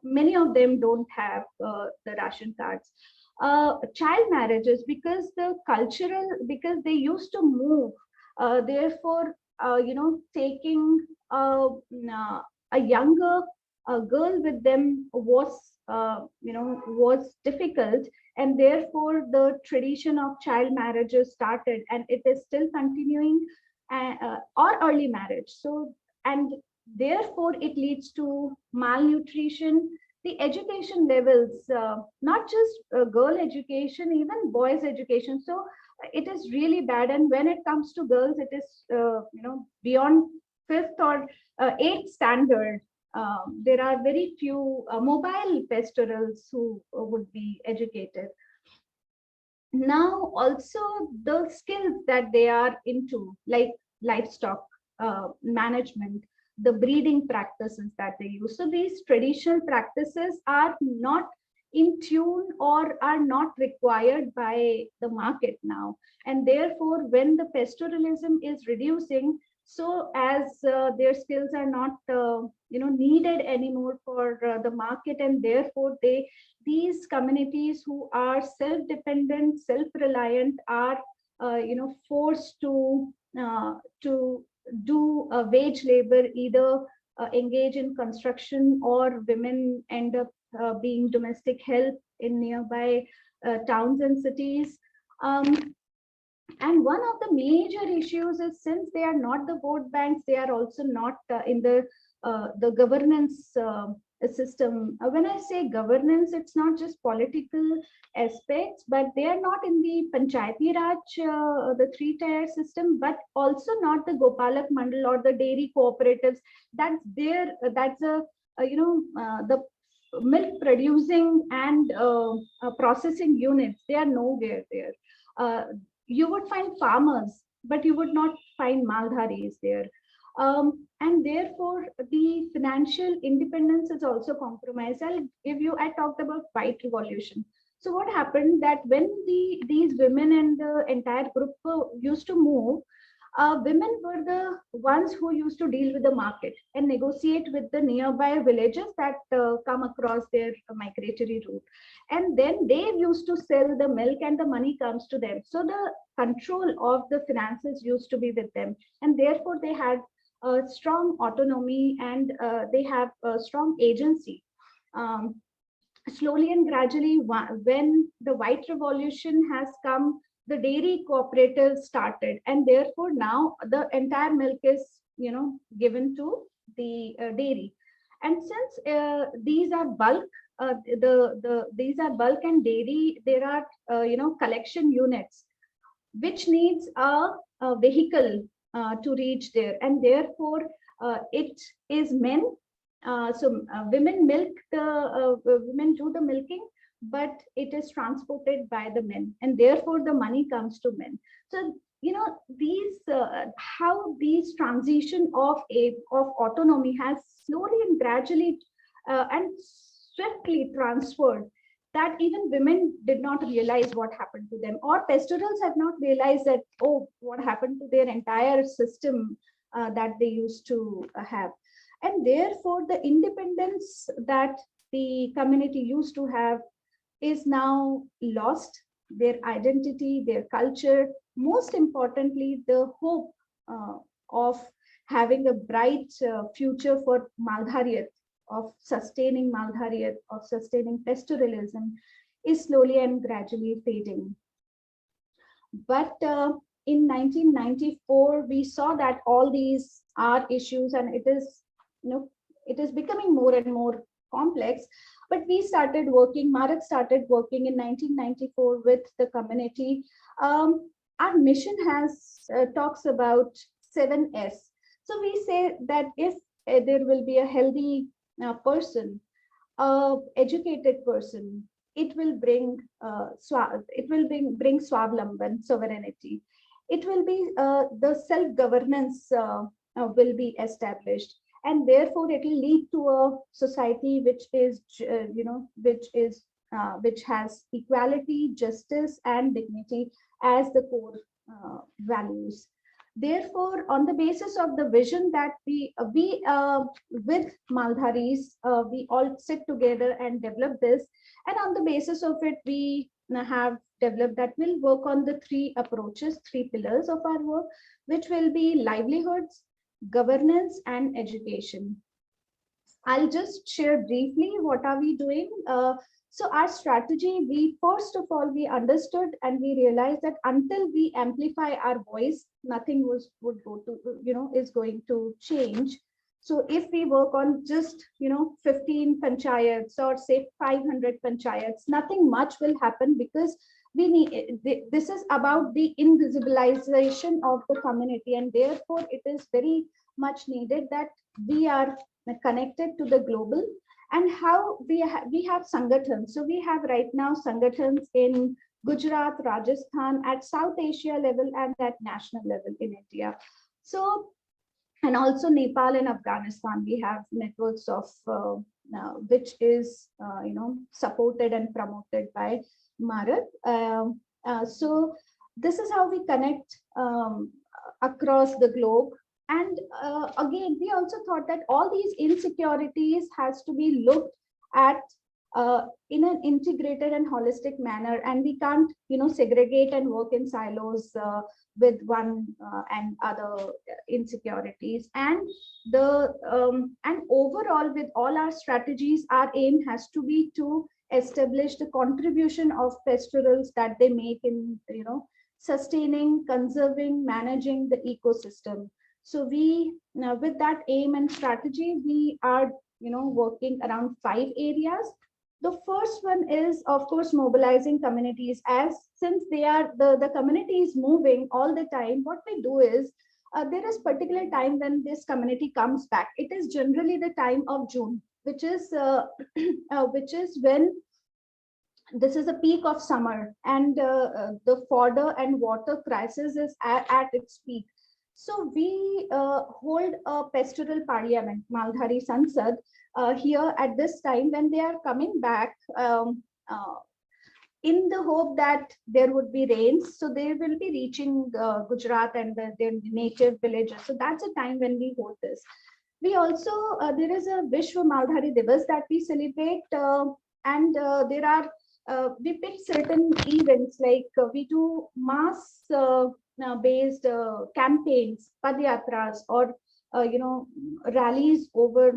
many of them don't have the ration cards. Child marriages, because because they used to move, therefore taking a younger girl with them was was difficult, and therefore the tradition of child marriages started, and it is still continuing, or early marriage. So, and therefore it leads to malnutrition. The education levels, not just girl education, even boys education. So it is really bad. And when it comes to girls, it is beyond 5th or 8th standard. There are very few mobile pastorals who would be educated. Now also the skills that they are into, like livestock management, the breeding practices that they use. So these traditional practices are not in tune or are not required by the market now. And therefore, when the pastoralism is reducing, so as their skills are not needed anymore for the market, and therefore these communities who are self-dependent, self-reliant are forced to do wage labor, either engage in construction, or women end up being domestic help in nearby towns and cities. And one of the major issues is, since they are not the vote banks, they are also not in the governance system. When I say governance, it's not just political aspects, but they are not in the Panchayati Raj, the 3-tier system, but also not the Gopalak Mandal or the dairy cooperatives. That's there. That's the milk producing and processing units. They are nowhere there. You would find farmers, but you would not find Maldharis there. And therefore, the financial independence is also compromised. I talked about white revolution. So what happened that when these women and the entire group used to move, women were the ones who used to deal with the market and negotiate with the nearby villages that come across their migratory route. And then they used to sell the milk and the money comes to them. So the control of the finances used to be with them. And therefore they had a strong autonomy, and they have a strong agency. Slowly and gradually, when the white revolution has come, the dairy cooperatives started, and therefore now the entire milk is given to the dairy. And since these are bulk, these are bulk and dairy, there are collection units which needs a vehicle to reach there, and therefore it is men. So women milk women do the milking, but it is transported by the men, and therefore the money comes to men. So these how these transition of autonomy has slowly and gradually and swiftly transferred, that even women did not realize what happened to them, or pastorals have not realized that, oh, what happened to their entire system that they used to have. And therefore the independence that the community used to have is now lost. Their identity, their culture, most importantly, the hope of having a bright future for Maldhariyat, of sustaining Maldhariyat, of sustaining pastoralism, is slowly and gradually fading. But in 1994, we saw that all these are issues, and it is becoming more and more complex. But we started working, MARAG started working in 1994 with the community. Our mission talks about 7S. So we say that if there will be a healthy person, educated person, it will bring Swavlamban, sovereignty. It will be the self-governance will be established, and therefore it will lead to a society which is which has equality, justice, and dignity as the core values. Therefore, on the basis of the vision that we with Maldharis, we all sit together and develop this, and on the basis of it, we have developed that we'll work on the 3 approaches, 3 pillars of our work, which will be livelihoods, governance, and education. I'll just share briefly what are we doing. So our strategy, first of all, we understood and we realized that until we amplify our voice, nothing would go to, is going to change. So if we work on just, 15 panchayats or say 500 panchayats, nothing much will happen, because we need, this is about the invisibilization of the community, and therefore it is very much needed that we are connected to the global. And how we have sangatans. So we have right now sangatans in Gujarat, Rajasthan, at South Asia level and at national level in India. So, and also Nepal and Afghanistan, we have networks of which is supported and promoted by MARAG. So this is how we connect across the globe. And again, we also thought that all these insecurities has to be looked at in an integrated and holistic manner, and we can't, segregate and work in silos with one and other insecurities. And and overall, with all our strategies, our aim has to be to establish the contribution of pastorals that they make in, sustaining, conserving, managing the ecosystem. So we, with that aim and strategy, we are, working around 5 areas. The first one is, of course, mobilizing communities. As since they are the community is moving all the time, what we do is there is particular time when this community comes back. It is generally the time of June, which is when this is a peak of summer, and the fodder and water crisis is at its peak. So we hold a pastoral parliament, Maldhari Sansad, here at this time when they are coming back, in the hope that there would be rains. So they will be reaching Gujarat and their native villages. So that's a time when we hold this. We also, there is a Vishwa Maldhari Divas that we celebrate, and there are, we pick certain events, like we do mass based campaigns, padyatras, or rallies over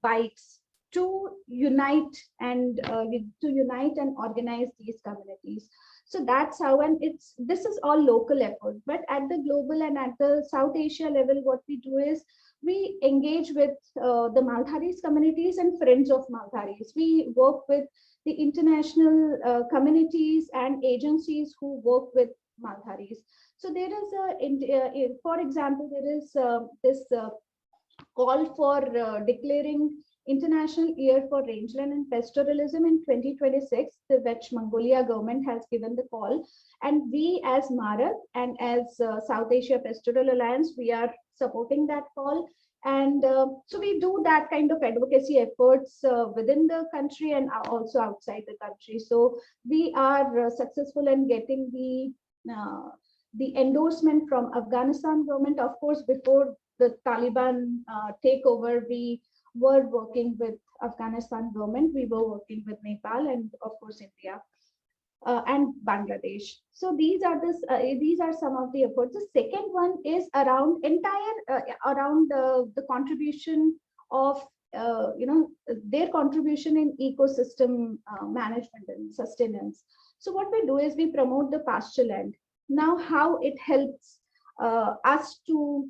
bikes to unite and organize these communities. So that's how, and this is all local effort. But at the global and at the South Asia level, what we do is we engage with the Maldharis communities and friends of Maldharis. We work with the international communities and agencies who work with Maldharis. So there is for example, there is this call for declaring International Year for Rangeland and Pastoralism in 2026, which Mongolia government has given the call. And we as MARAG and as South Asia Pastoral Alliance, we are supporting that call. And so we do that kind of advocacy efforts within the country and also outside the country. So we are successful in getting the endorsement from Afghanistan government. Of course, before the Taliban takeover, we were working with Afghanistan government. We were working with Nepal and of course India and Bangladesh. So these are some of the efforts. The second one is around the contribution of their contribution in ecosystem management and sustenance. So what we do is we promote the pasture land. Now, how it helps us to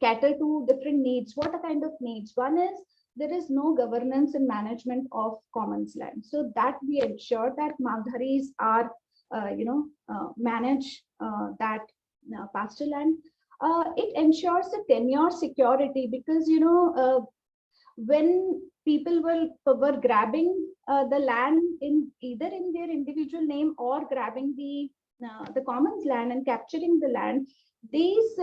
cater to different needs. What are kind of needs? One is there is no governance and management of commons land. So that we ensure that Maldharis are, manage that pasture land. It ensures the tenure security, because, when people were grabbing the land in either in their individual name or grabbing the commons land and capturing the land, these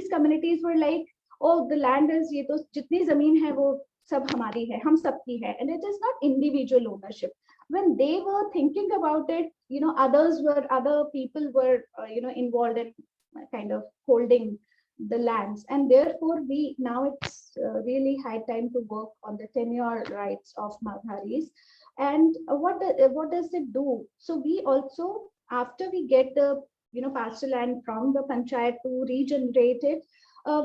communities were like, oh, the land is ye to jitni zameen hai wo sab hamari hai, hum sabki hai, and it is not individual ownership. When they were thinking about it, other people were involved in kind of holding the lands, and therefore now it's really high time to work on the tenure rights of Maldharis. And what does it do? So we also, after we get the pasture land from the panchayat to regenerate it,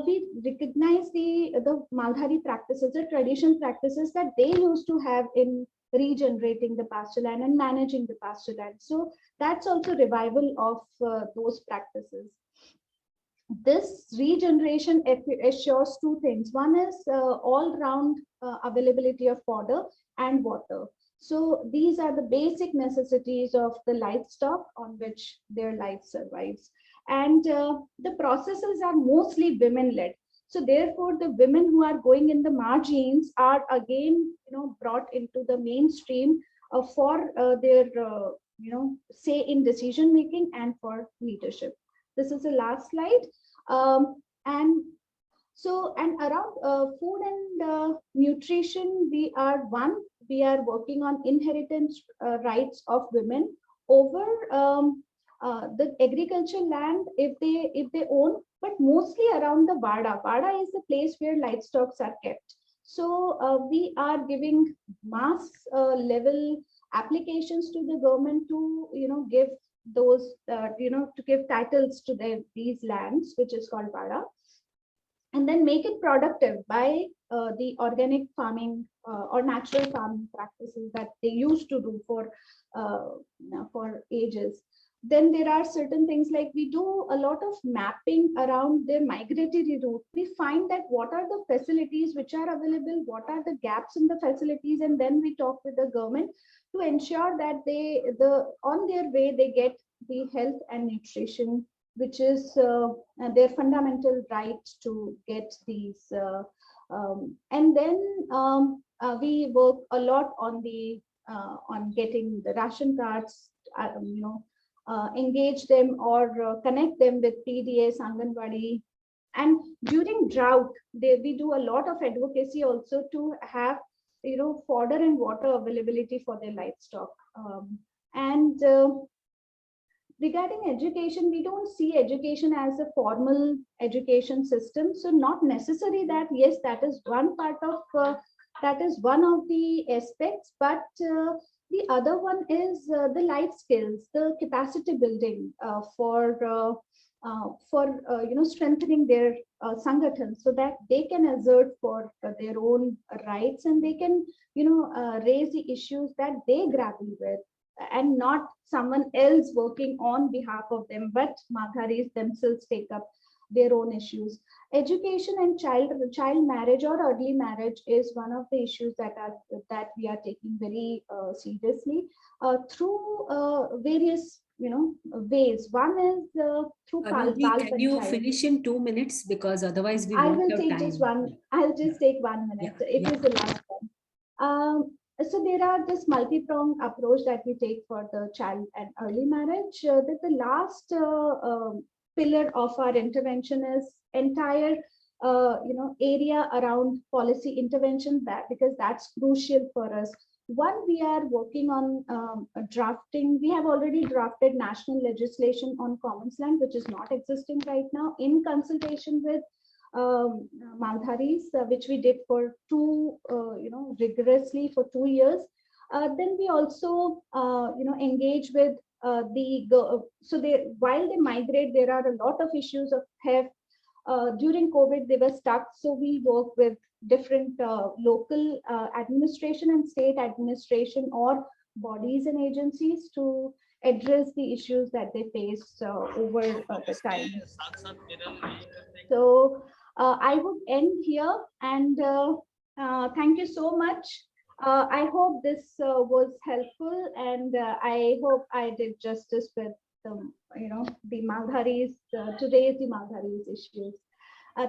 we recognize the Maldhari practices, the traditional practices that they used to have in regenerating the pasture land and managing the pasture land. So that's also revival of those practices. This regeneration assures two things. One is all-round availability of fodder and water. So these are the basic necessities of the livestock on which their life survives. And the processes are mostly women-led. So therefore, the women who are going in the margins are again, brought into the mainstream for their, say in decision making and for leadership. This is the last slide. And around food and nutrition, we are working on inheritance rights of women over the agricultural land if they own, but mostly around the Vada. Vada is the place where livestock are kept. So we are giving mass level applications to the government to give those to give titles to these lands, which is called Vada, and then make it productive by the organic farming or natural farming practices that they used to do for ages. Then there are certain things like we do a lot of mapping around their migratory route. We find that what are the facilities which are available, what are the gaps in the facilities, and then we talk with the government to ensure that on their way they get the health and nutrition, which is their fundamental right to get these. And then we work a lot on getting the ration cards, engage them or connect them with PDA, Anganwadi. And during drought, we do a lot of advocacy also to have fodder and water availability for their livestock. Regarding education, we don't see education as a formal education system. So not necessary that, yes, that is one part of, that is one of the aspects, but the other one is the life skills, the capacity building for strengthening their sangathan so that they can assert for their own rights and they can, raise the issues that they grapple with, and not someone else working on behalf of them, but Madharis themselves take up their own issues. Education and child marriage or early marriage is one of the issues that we are taking very seriously through various ways. One is through can you finish in 2 minutes, because otherwise we won't have time. I'll just take 1 minute. Yeah, It is the last one. So there are this multi-pronged approach that we take for the child and early marriage. That the last pillar of our intervention is entire area around policy intervention, because that's crucial for us. One, we are working on drafting. We have already drafted national legislation on commons land, which is not existing right now, in consultation with Maldharis, which we did for rigorously for 2 years. Then we also engage with while they migrate, there are a lot of issues of theft. During COVID, they were stuck. So we work with different local administration and state administration or bodies and agencies to address the issues that they face over the time. So I would end here, and thank you so much. I hope this was helpful, and I hope I did justice with the Maldharis, today's the Maldharis issues.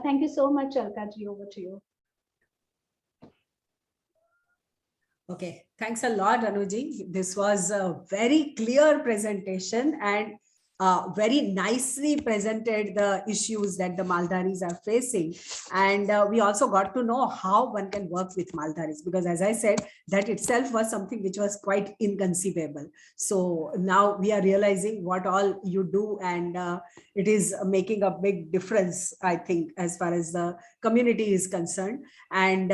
Thank you so much, Alkaji. Over to you. Okay, thanks a lot, Anuji. This was a very clear presentation and very nicely presented the issues that the Maldharis are facing. And we also got to know how one can work with Maldharis, because as I said, that itself was something which was quite inconceivable. So now we are realizing what all you do, and it is making a big difference, I think, as far as the community is concerned. And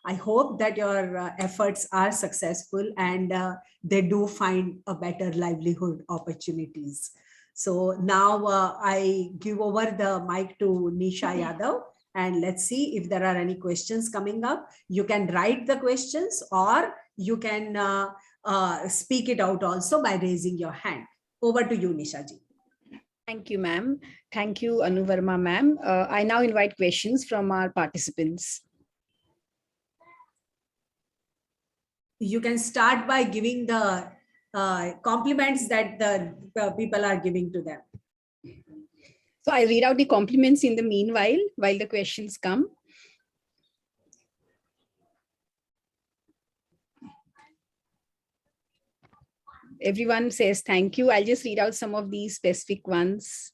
I hope that your efforts are successful and they do find a better livelihood opportunities. So now I give over the mic to Nisha Yadav, and let's see if there are any questions coming up. You can write the questions, or you can speak it out also by raising your hand. Over to you, Nisha ji. Thank you, ma'am. Thank you, Anu Verma, ma'am. I now invite questions from our participants. You can start by giving the compliments that the people are giving to them. So I read out the compliments in the meanwhile, while the questions come. Everyone says thank you. I'll just read out some of these specific ones.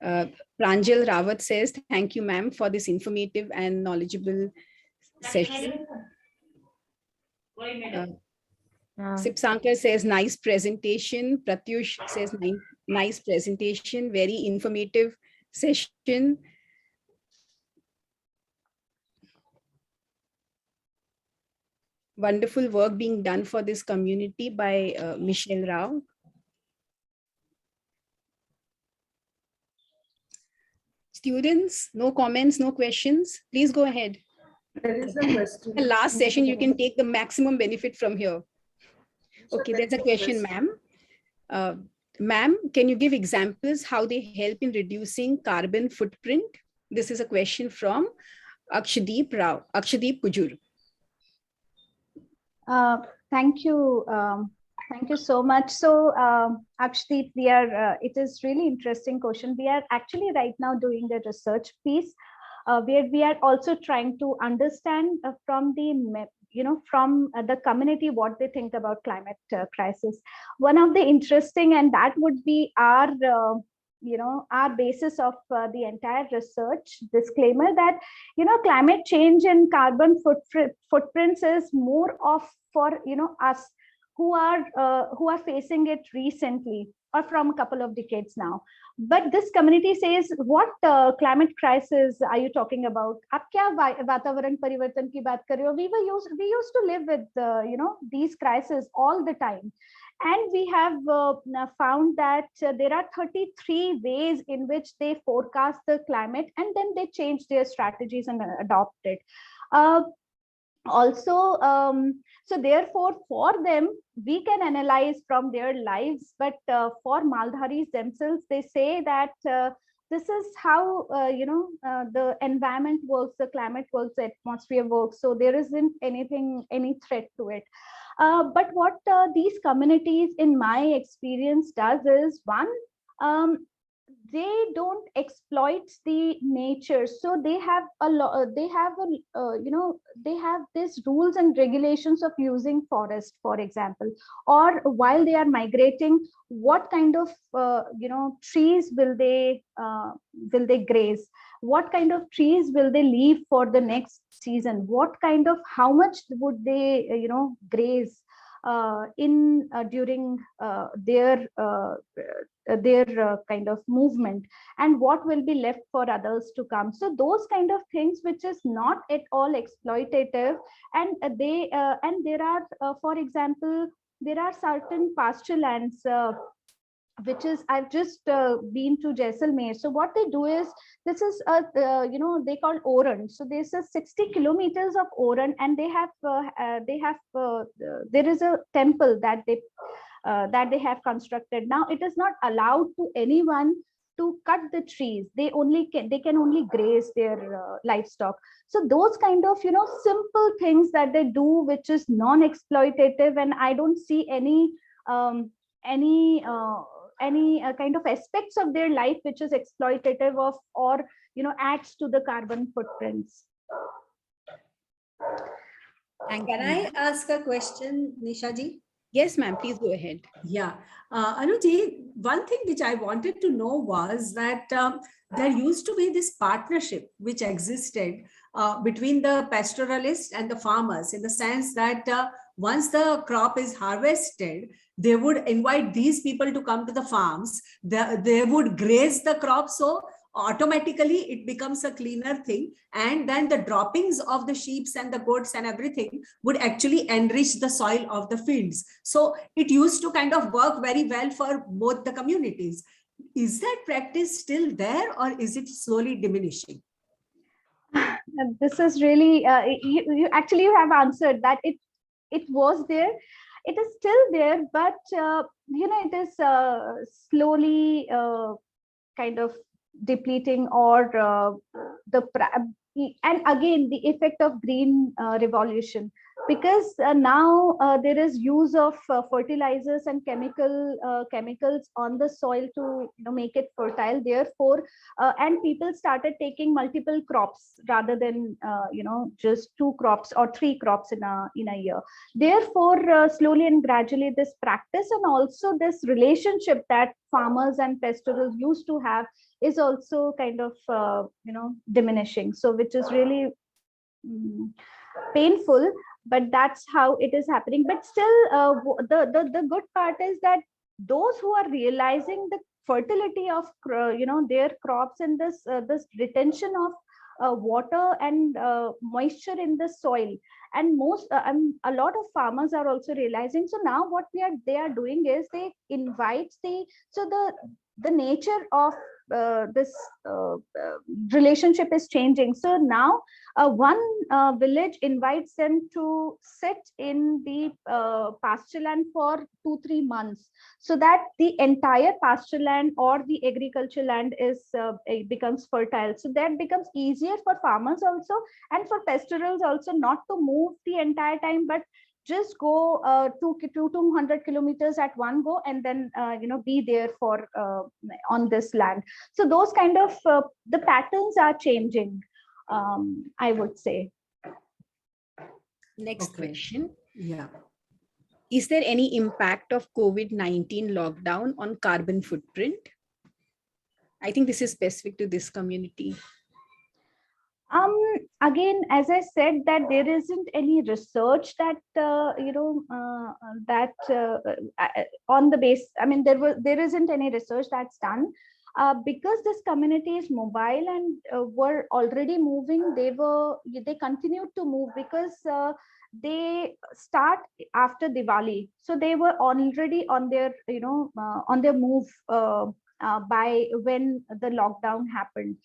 Pranjal Rawat says, thank you, ma'am, for this informative and knowledgeable session. Sipsankar says, nice presentation. Pratyush says, nice presentation, very informative session. Wonderful work being done for this community by Michelle Rao. Students, no comments, no questions. Please go ahead. There is a question. The last session, you can take the maximum benefit from here. Okay, there's a question, ma'am. Ma'am, can you give examples how they help in reducing carbon footprint? This is a question from Akshadeep Rao, Akshadeep Kujur. Thank you. Thank you so much. So, Akshadeep, it is really interesting question. We are actually right now doing a research piece where we are also trying to understand from the community what they think about climate crisis. One of the interesting, and that would be our basis of the entire research disclaimer, that climate change and carbon footprints is more of for us who are facing it recently or from a couple of decades now. But this community says, what climate crisis are you talking about? Aap kya vatavaran parivartan ki baat kar rahe ho? We used to live with these crises all the time. And we have found that there are 33 ways in which they forecast the climate, and then they change their strategies and adopt it. So therefore, for them, we can analyze from their lives, but for Maldharis themselves, they say that this is how the environment works, the climate works, the atmosphere works. So there isn't any threat to it. But what these communities, in my experience, does is, one, they don't exploit the nature. So they have they have these rules and regulations of using forest, for example, or while they are migrating, what kind of trees will they graze, what kind of trees will they leave for the next season, how much would they graze during their kind of movement, and what will be left for others to come. So those kind of things which is not at all exploitative, and there are for example, there are certain pasture lands which is, I've just been to Jaisalmer. So what they do is, this is they call Oran. So there's a 60 kilometers of Oran, and there is a temple that they have constructed. Now it is not allowed to anyone to cut the trees. They can only graze their livestock. So those kind of simple things that they do, which is non-exploitative, and I don't see any kind of aspects of their life which is exploitative of, or adds to the carbon footprints. Can I ask a question, Nisha ji? Yes, ma'am, please go ahead. Yeah, Anuji, one thing which I wanted to know was that there used to be this partnership which existed between the pastoralists and the farmers, in the sense that once the crop is harvested, they would invite these people to come to the farms. They would graze the crop, so automatically it becomes a cleaner thing, and then the droppings of the sheep and the goats and everything would actually enrich the soil of the fields. So it used to kind of work very well for both the communities. is that practice still there or is it slowly diminishing? This is really, you actually you have answered that it was there. It is still there, but it is slowly kind of depleting, or and again the effect of green revolution, because now there is use of fertilizers and chemicals on the soil to make it fertile. Therefore, and people started taking multiple crops rather than just 2 crops or 3 crops in a year. Therefore, slowly and gradually, this practice and also this relationship that farmers and pastorals used to have is also kind of diminishing. So which is really painful, but that's how it is happening. But still, the good part is that those who are realizing the fertility of their crops and this retention of water and moisture in the soil, and a lot of farmers are also realizing. So now what they are doing is they invite the nature of this relationship is changing. So now one village invites them to sit in the pasture land for 2-3 months, so that the entire pasture land or the agriculture land it becomes fertile. So that becomes easier for farmers also, and for pastorals also, not to move the entire time, but just go 200 kilometers at one go, and then be there for on this land. So those kind of the patterns are changing, I would say. Next question. Yeah. Is there any impact of COVID-19 lockdown on carbon footprint? I think this is specific to this community. Again, as I said, that there isn't any research that on the base. I mean, there isn't any research that's done because this community is mobile and were already moving. They continued to move because they start after Diwali, so they were already on their on their move by when the lockdown happened.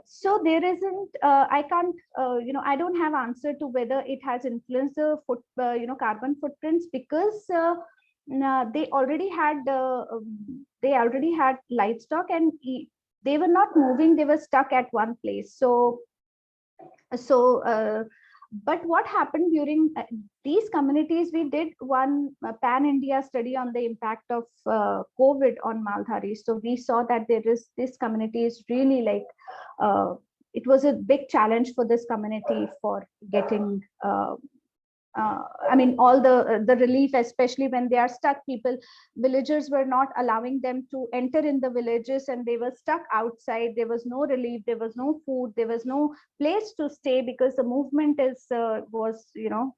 So there isn't, I can't, I don't have answer to whether it has influenced the carbon footprints, because they already had livestock and they were not moving, they were stuck at one place. So but what happened during these communities, we did one pan-India study on the impact of COVID on Maldharis. So we saw that this community is really like, it was a big challenge for this community for getting, I mean, all the relief, especially when they are stuck. Villagers were not allowing them to enter in the villages, and they were stuck outside. There was no relief, there was no food, there was no place to stay, because the movement was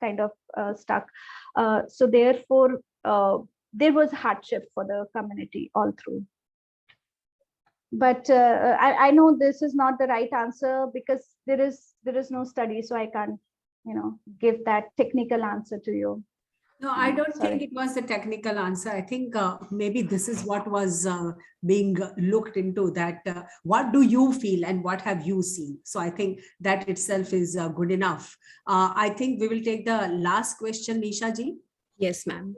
kind of stuck. So therefore, there was hardship for the community all through. But I know this is not the right answer, because there is no study, so I can't give that technical answer to you. No, I don't think it was the technical answer. I think maybe this is what was being looked into, that what do you feel and what have you seen? So I think that itself is good enough. I think we will take the last question, Nisha ji. Yes, ma'am.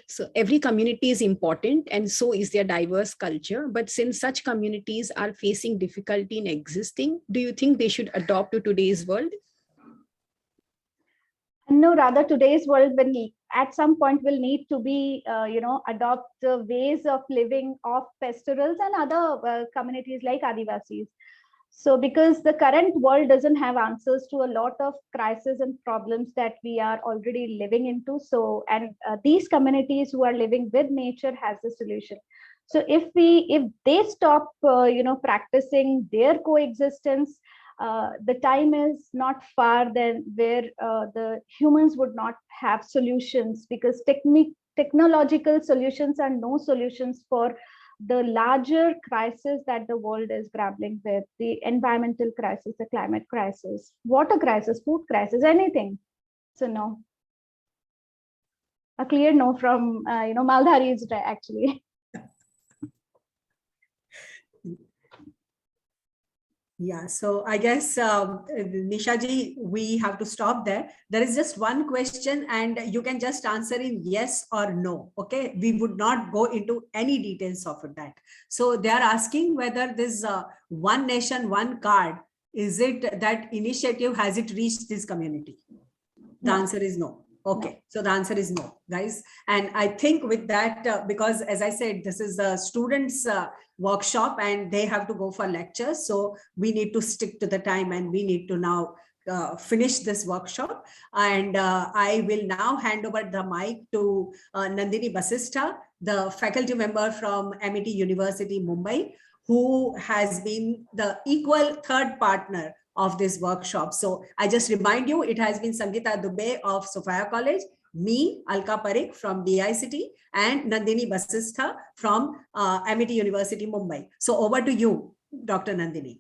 So every community is important, and so is their diverse culture. But since such communities are facing difficulty in existing, do you think they should adopt to today's world? No, rather today's world at some point will need to be, adopt the ways of living of pastorals and other communities like Adivasis. So because the current world doesn't have answers to a lot of crises and problems that we are already living into. So, and these communities who are living with nature has a solution. So if they stop, practicing their coexistence, the time is not far then where the humans would not have solutions, because technological solutions are no solutions for the larger crisis that the world is grappling with: the environmental crisis, the climate crisis, water crisis, food crisis, anything. So no, a clear no from Maldharis actually. Yeah, so I guess, Nisha ji, we have to stop there. There is just one question and you can just answer in yes or no. Okay, we would not go into any details of that. So they are asking whether this one nation, one card, is it that initiative, has it reached this community? The answer is no. Okay, so the answer is no, guys. And I think with that, because as I said, this is the students' workshop and they have to go for lectures. So we need to stick to the time and we need to now finish this workshop. And I will now hand over the mic to Nandini Basista, the faculty member from MIT University, Mumbai, who has been the equal third partner of this workshop. So I just remind you, it has been Sangeeta Dubey of Sophia College, me, Alka Parikh from DICT, and Nandini Basista from MIT University, Mumbai. So over to you, Dr. Nandini.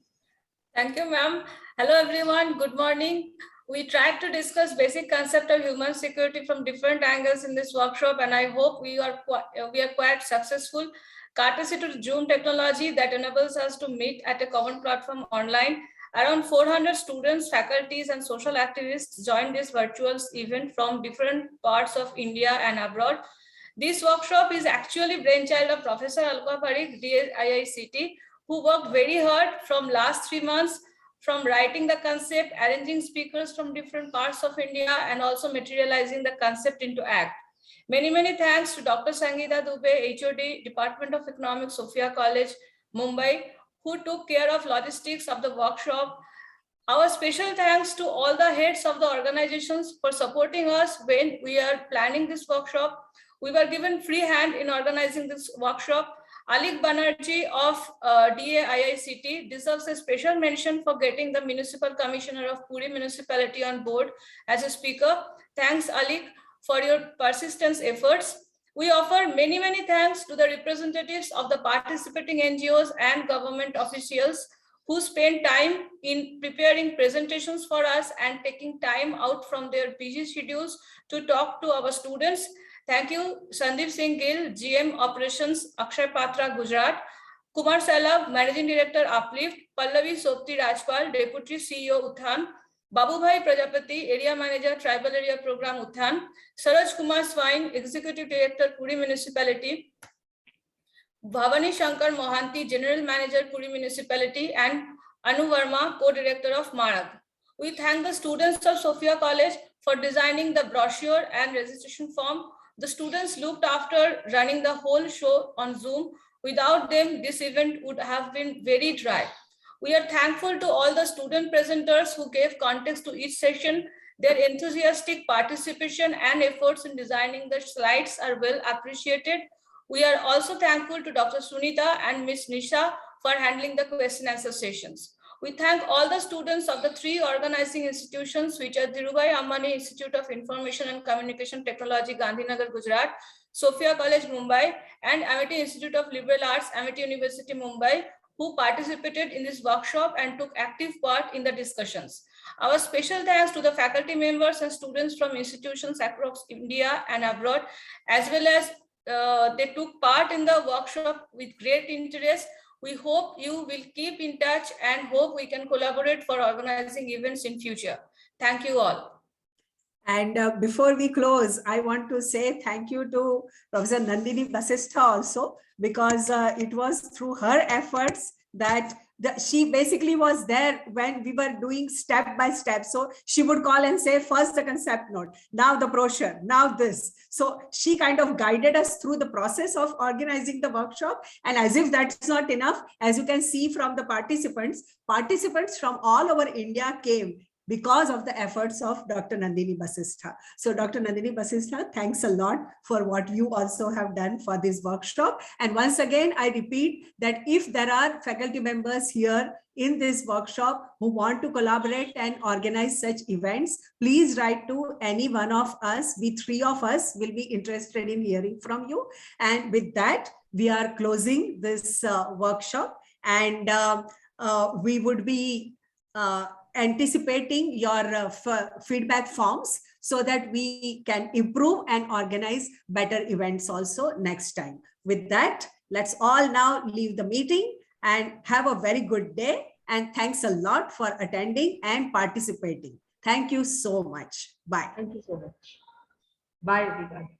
Thank you, ma'am. Hello, everyone. Good morning. We tried to discuss basic concept of human security from different angles in this workshop, and I hope we are quite successful. Courtesy to Zoom technology that enables us to meet at a common platform online. Around 400 students, faculties, and social activists joined this virtual event from different parts of India and abroad. This workshop is actually brainchild of Professor Alka Parikh, DICT, who worked very hard from last 3 months, from writing the concept, arranging speakers from different parts of India, and also materializing the concept into act. Many, many thanks to Dr. Sangeeta Dubey, HOD, Department of Economics, Sophia College, Mumbai, who took care of logistics of the workshop. Our special thanks to all the heads of the organizations for supporting us when we are planning this workshop. We were given free hand in organizing this workshop. Alik Banerjee of DAIICT deserves a special mention for getting the Municipal Commissioner of Puri municipality on board as a speaker. Thanks, Alik, for your persistence efforts. We offer many, many thanks to the representatives of the participating NGOs and government officials who spent time in preparing presentations for us and taking time out from their busy schedules to talk to our students. Thank you, Sandeep Singh Gill, GM Operations, Akshay Patra, Gujarat, Kumar Salab, Managing Director, Uplift, Pallavi Sopti Rajpal, Deputy CEO, Utthan, Babubhai Prajapati, Area Manager, Tribal Area Program, Utthan, Saraj Kumar Swain, Executive Director, Puri Municipality, Bhavani Shankar Mohanty, General Manager, Puri Municipality, and Anu Verma, Co-Director of MARAG. We thank the students of Sophia College for designing the brochure and registration form. The students looked after running the whole show on Zoom. Without them, this event would have been very dry. We are thankful to all the student presenters who gave context to each session. Their enthusiastic participation and efforts in designing the slides are well appreciated. We are also thankful to Dr. Sunita and Ms. Nisha for handling the question and answer sessions. We thank all the students of the 3 organizing institutions, which are Dhirubhai Ambani Institute of Information and Communication Technology, Gandhinagar, Gujarat, Sophia College, Mumbai, and MIT Institute of Liberal Arts, MIT University, Mumbai, who participated in this workshop and took active part in the discussions. Our special thanks to the faculty members and students from institutions across India and abroad, as well as they took part in the workshop with great interest. We hope you will keep in touch and hope we can collaborate for organizing events in future. Thank you all. And before we close, I want to say thank you to Professor Nandini Basista also, because it was through her efforts that she basically was there when we were doing step by step. So she would call and say, first the concept note, now the brochure, now this. So she kind of guided us through the process of organizing the workshop. And as if that's not enough, as you can see from the participants from all over India came because of the efforts of Dr. Nandini Basista. So Dr. Nandini Basista, thanks a lot for what you also have done for this workshop. And once again, I repeat that if there are faculty members here in this workshop who want to collaborate and organize such events, please write to any one of us. We 3 of us will be interested in hearing from you. And with that, we are closing this workshop, and we would be anticipating your feedback forms so that we can improve and organize better events also next time. With that, let's all now leave the meeting and have a very good day And thanks a lot for attending and participating. Thank you so much. Bye. Thank you so much. Bye, everybody.